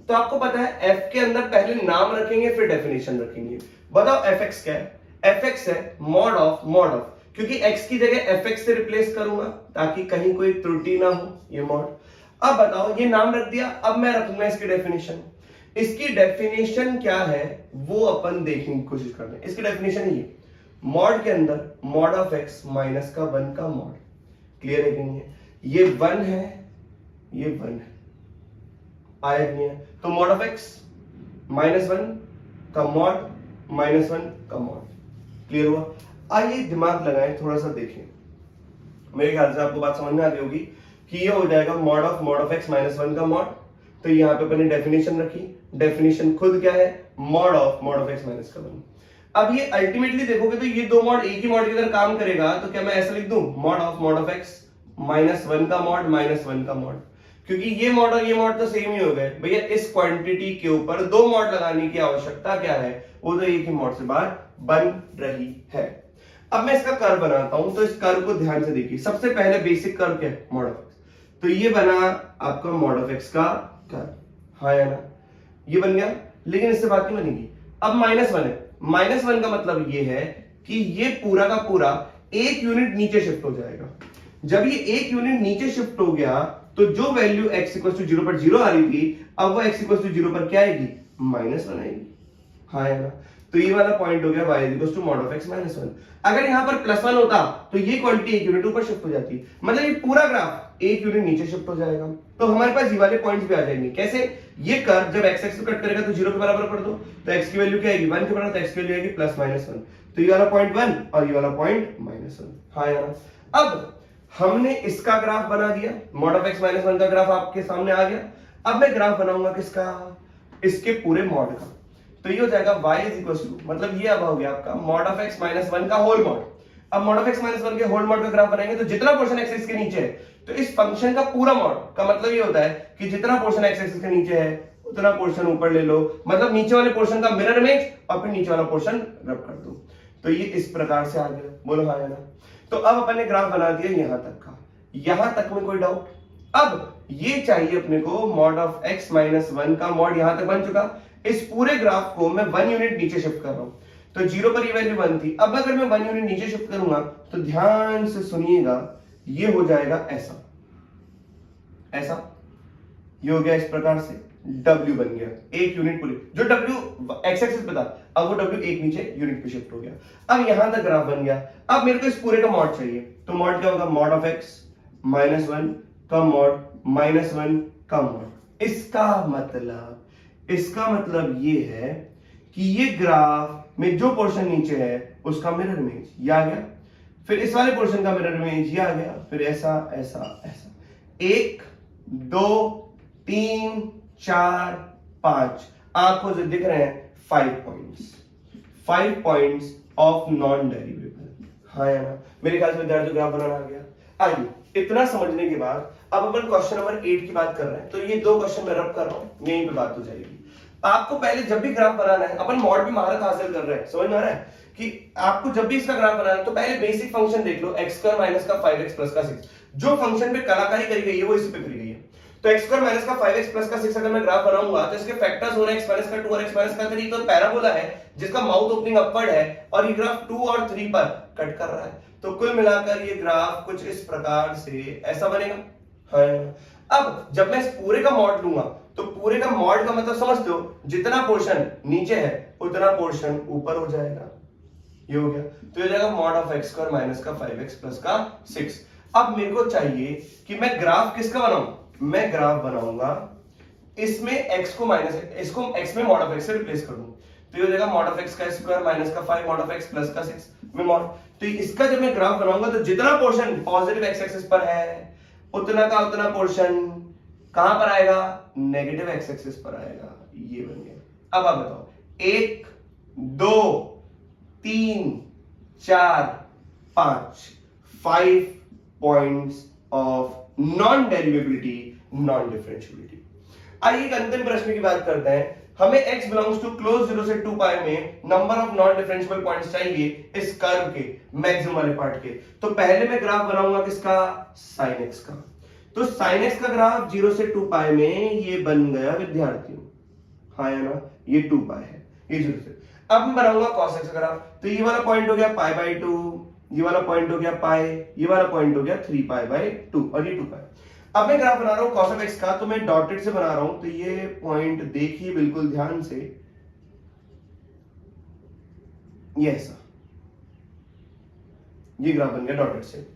तो आपको पता है f के अंदर पहले नाम रखेंगे फिर डेफिनेशन रखेंगे। बताओ fx क्या है? fx है मॉड ऑफ, क्योंकि x की जगह fx से रिप्लेस करूंगा ताकि कहीं कोई त्रुटि ना हो, ये मॉड। अब बताओ ये नाम रख दिया, अब मैं रखूंगा इसकी डेफिनेशन। इसकी डेफिनेशन क्या है वो अपन देखने की कोशिश कर रहे हैं। इसकी डेफिनेशन ये, मॉड के अंदर मॉड ऑफ x माइनस का 1 का मॉड। क्लियर है कि नहीं है? ये 1 है, ये 1 है, आया नहीं है? तो मॉड ऑफ x -1 का मॉड -1 का मॉड। क्लियर हुआ? आइए दिमाग लगाएं, थोड़ा सा देखें। मेरे ख्याल से आपको बात समझ में आ गई होगी कि ये हो जाएगा मॉड ऑफ x -1 का मॉड। तो यहाँ पे अपने डेफिनेशन रखी, डेफिनेशन खुद क्या है? मॉड ऑफ x माइनस का 1। अब ये अल्टीमेटली देखोगे तो ये दो मॉड एक ही मॉड की तरह काम करेगा। तो क्या मैं ऐसा लिख दूं मॉड ऑफ x -1 का मॉड -1 का मॉड, क्योंकि ये मॉड और ये मॉड तो सेम ही हो गए भैया। इस क्वांटिटी के ऊपर दो मॉड लगाने की आवश्यकता क्या है? वो तो एक ही मॉड से बाहर बन रही है। अब मैं इसका कर्व बनाता हूं, तो इस कर्व को ध्यान से देखिए। सबसे पहले बेसिक कर्व क्या है? Mod of x। तो ये बना आपका मॉड ऑफ x का कर्व, हाँ या ना? ये बन गया, लेकिन इससे बात नहीं बनेगी। अब -1 है, -1 का मतलब ये है कि ये पूरा का पूरा एक यूनिट नीचे शिफ्ट हो जाएगा। जब ये एक यूनिट नीचे शिफ्ट हो गया तो जो वैल्यू x = 0 पर 0 आ रही थी, अब वो x = 0 पर क्या आएगी? -1 आएगी, हाँ या ना? तो ये वाला पॉइंट हो गया y = मॉड ऑफ x -1। अगर यहां पर +1 होता तो ये क्वांटिटी एक यूनिट ऊपर शिफ्ट हो जाती, मतलब ये पूरा ग्राफ एक यूनिट नीचे शिफ्ट हो जाएगा। तो हमारे पास ये वाले पॉइंट्स भी आ जाएंगे। कैसे? ये कर्व जब x एक्सिस को कट करेगा तो 0 के बराबर कर दो, तो x की वैल्यू क्या आएगी? 1 के बराबर, तो x की वैल्यू आएगी +-1। तो ये वाला पॉइंट 1 और ये वाला पॉइंट -1, हाँ या ना? अब हमने इसका ग्राफ बना दिया, मॉड ऑफ x -1 का ग्राफ आपके सामने आ गया। अब मैं ग्राफ बनाऊंगा किसका? इसके पूरे मॉड का। तो ये हो जाएगा y मतलब ये अब हो गया आपका मॉड ऑफ x -1 का होल मॉड। अब मॉड ऑफ x -1 के होल मॉड का ग्राफ बनाएंगे तो जितना पोर्शन x एक्सिस के नीचे है, तो इस फंक्शन का पूरा मॉड का मतलब ये होता है कि जितना पोर्शन x एक्सिस के नीचे है उतना पोर्शन ऊपर ले लो, मतलब नीचे वाले पोर्शन का मिरर इमेज और फिर नीचे वाला पोर्शन रब कर दो। तो ये इस प्रकार से आ गया, बोलो हाँ या ना? तो अब अपन ने ग्राफ बना दिया यहां तक का। यहां तक में कोई डाउट? अब ये चाहिए अपने को मॉड ऑफ x -1 का मॉड, यहां तक बन चुका। इस पूरे ग्राफ को मैं 1 यूनिट नीचे शिफ्ट कर रहा हूं, तो 0 पर ये वैल्यू 1 थी। अब अगर मैं 1 यूनिट नीचे शिफ्ट करूंगा तो ध्यान से सुनिएगा, ये हो जाएगा ऐसा, ऐसा ये हो गया इस प्रकार से। W बन गया एक यूनिट पूरी, जो W x एक्सिस पे था अब वो W एक नीचे यूनिट पे शिफ्ट हो गया। अब यहां तक ग्राफ बन गया। अब मेरे को इस पूरे का मॉड चाहिए, तो मॉड क्या होगा? मॉड ऑफ x -1 का मॉड -1 का मॉड। इसका मतलब ये है कि ये ग्राफ में जो पोर्शन नीचे है उसका मिरर इमेज ये आ गया, फिर इस वाले पोर्शन का मिरर इमेज ये आ गया, फिर ऐसा ऐसा ऐसा। 1 2 3 4 5 आपको जो दिख रहे हैं 5 पॉइंट्स ऑफ नॉन डेरिवेबल, हाँ या ना? मेरे ख्याल से विद्यार्थी ग्राफ बनाना आ गया। आइए, इतना समझने के बाद अब अपन क्वेश्चन नंबर 8 की बात कर रहे हैं। तो ये दो क्वेश्चन मैं रब कर रहा हूं, यहीं पे बात हो जाएगी। आपको पहले जब भी ग्राफ बनाना है, अपन मॉड भी महारत हासिल कर रहे हैं, समझ में आ रहा है कि आपको जब भी इसका ग्राफ बनाना है तो पहले बेसिक फंक्शन देख लो, x² माइनस का 5x प्लस का 6। जो फंक्शन पे कलाकारी करी गई है वो इसी पे करी गई है। तो x² माइनस का 5x प्लस का 6 अगर मैं ग्राफ बनाऊंगा तो इसके फैक्टर्स हो रहे हैं x माइनस का 2 और x माइनस का 3। तो पैराबोला है जिसका माउथ ओपनिंग अपवर्ड है और ये ग्राफ 2 और 3 पर कट कर रहा है। तो कुल मिलाकर ये ग्राफ कुछ इस प्रकार से ऐसा बनेगा, हाँ। अब जब मैं इस पूरे का मॉड लूंगा तो पूरे का मॉड का मतलब समझ लो, जितना पोर्शन नीचे है उतना पोर्शन ऊपर हो जाएगा, ये हो गया। तो ये हो जाएगा मॉड ऑफ x² माइनस का 5x प्लस का 6। अब मेरे को चाहिए कि मैं ग्राफ किसका बनाऊं? मैं ग्राफ बनाऊंगा इसमें x को माइनस, इसको x में मॉड ऑफ x से रिप्लेस कर दूं, तो ये हो जाएगा मॉड ऑफ x का स्क्वायर माइनस का 5 मॉड ऑफ x प्लस का 6 में मॉड। तो इसका जब मैं ग्राफ बनाऊंगा तो जितना पोर्शन पॉजिटिव x एक्सिस पर है उतना का उतना पोर्शन कहां पर आएगा? नेगेटिव x एक्सिस पर आएगा, ये बन गया। अब आप बताओ, 1 2 3 4 5 points of non derivability, non differentiability. आइए एक अंतिम प्रश्न की बात करते हैं। हमें x बिलोंग्स टू क्लोज 0 से 2 पाई में number of non differentiable points चाहिए इस कर्व के मैक्सिमम वाले पार्ट के। तो पहले मैं ग्राफ बनाऊंगा किसका, sin x का। तो sin x का ग्राफ 0 से 2 पाई में ये बन गया विद्यार्थियों, हाँ या ना, ये 2 पाई है, ये 0 से। अब मैं बनाऊंगा cos x का ग्राफ। तो ये वाला पॉइंट हो गया पाई बाई 2, ये वाला पॉइंट हो गया पाई, ये वाला पॉइंट हो गया 3 पाई बाई 2 और ये 2 पाई। अब मैं ग्राफ बना रहा हूं cos of x का, तो मैं डॉटेड से बना रहा हूं। तो ये पॉइंट देखिए बिल्कुल ध्यान से, ये ऐसा, ये ग्राफ बन गया डॉटेड से।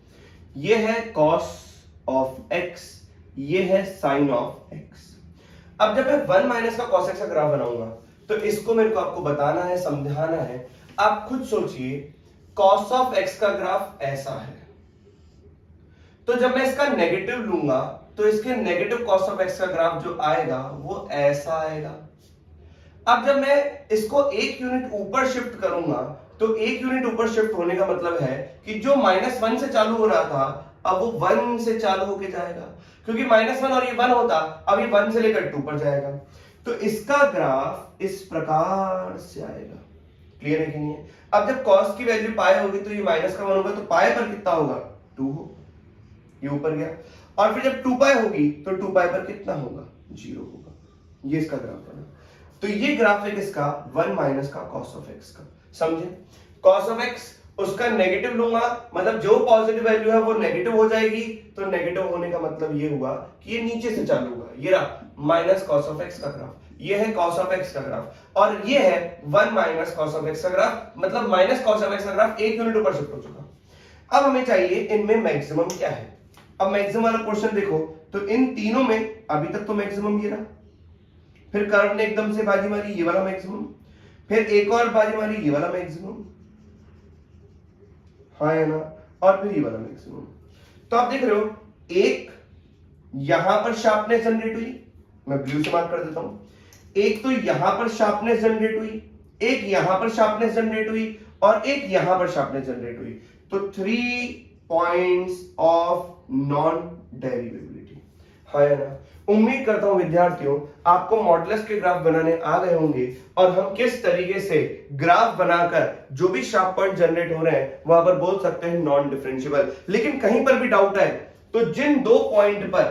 ये है cos of x, ये है sin of x। अब जब मैं 1 माइनस का cos x का ग्राफ बनाऊंगा तो इसको मेरे को आपको बताना है, समझाना है। आप खुद सोचिए, cos of x का ग्राफ ऐसा है, तो जब मैं इसका नेगेटिव लूंगा तो इसके नेगेटिव cos of x का ग्राफ जो आएगा वो ऐसा आएगा। अब जब मैं इसको एक यूनिट ऊपर शिफ्ट करूंगा तो एक यूनिट ऊपर शिफ्ट होने का मतलब है कि जो -1 से चालू हो रहा था अब वो 1 से चालू होके जाएगा, क्योंकि -1 और ये 1 होता, अब ये 1 से लेकर 2 पर जाएगा। तो इसका ग्राफ इस प्रकार से आएगा। क्लियर है कि नहीं है? अब जब cos की वैल्यू पाई होगी तो ये -1 होगा, तो पाई पर कितना होगा, 2 होगा, ये ऊपर गया। और फिर जब 2 पाई होगी तो 2 पाई पर कितना होगा, 0 होगा। ये इसका ग्राफ बना। तो ये ग्राफ है किसका, 1 माइनस का cos of x का। समझे? cos of x उसका नेगेटिव लूंगा, मतलब जो पॉजिटिव वैल्यू है वो नेगेटिव हो जाएगी। तो नेगेटिव होने का मतलब ये हुआ कि ये नीचे से चालू होगा। ये रहा माइनस cos of x का ग्राफ, ये है cos of x का ग्राफ, और ये है 1 माइनस cos of x का ग्राफ, मतलब माइनस cos of x का ग्राफ एक यूनिट ऊपर शिफ्ट हो चुका। अब हमें चाहिए इनमें मैक्सिमम क्या है। अब मैक्सिमम वाला क्वेश्चन देखो, तो इन तीनों में अभी तक तो मैक्सिमम ये रहा, फिर कर्व ने एकदम से बाजी मारी, ये वाला मैक्सिमम, फिर एक और बाजी मारी, ये वाला मैक्सिमम, हाँ या ना, और फिर ये वाला मैक्सिमम। तो आप देख रहे हो, एक यहां पर शार्पनेस जनरेट हुई, मैं ब्लू से मार्क कर देता हूं। एक तो यहां पर शार्पनेस जनरेट हुई, एक यहां पर शार्पनेस जनरेट हुई, और एक यहां पर शार्पनेस जनरेट हुई। तो 3 पॉइंट्स ऑफ नॉन डेरिवेबिलिटी, हाँ या ना। उम्मीद करता हूं विद्यार्थियों आपको मॉडुलस के ग्राफ बनाने आ गए होंगे, और हम किस तरीके से ग्राफ बनाकर जो भी शार्प पॉइंट जनरेट हो रहे हैं वहां पर बोल सकते हैं नॉन डिफरेंशिएबल। लेकिन कहीं पर भी डाउट है तो जिन 2 पॉइंट पर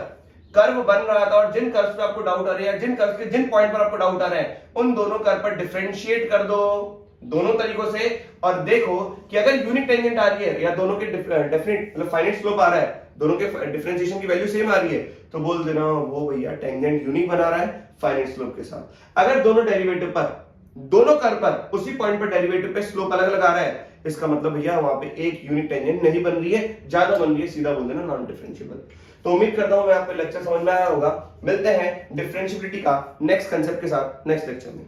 कर्व बन रहा था और जिन कर्व पे आपको डाउट आ रही है, जिन कर्व के जिन पॉइंट पर आपको डाउट आ रहे हैं, उन दोनों कर्व पर डिफरेंशिएट कर दो दोनों तरीकों से, और देखो कि अगर यूनिक टेंजेंट आ रही है या दोनों के डेफिनेट मतलब फाइनाइट स्लोप आ रहा है, दोनों के डिफरेंशिएशन की वैल्यू सेम आ रही है, तो बोल देना वो भैया टेंजेंट यूनिक बना रहा है फाइनाइट स्लोप के साथ। अगर दोनों डेरिवेटिव पर, दोनों कर्व पर उसी पॉइंट पर डेरिवेटिव पे स्लोप अलग अलग आ रहा है, इसका मतलब भैया वहां पे एक यूनिक टेंजेंट नहीं बन रही है, ज्यादा बन रही है, सीधा बोल देना नॉन डिफरेंशिएबल। तो उम्मीद करता हूं मैं आपको लेक्चर समझ में आया होगा। मिलते हैं डिफरेंशिएबिलिटी का नेक्स्ट कांसेप्ट के साथ नेक्स्ट लेक्चर में।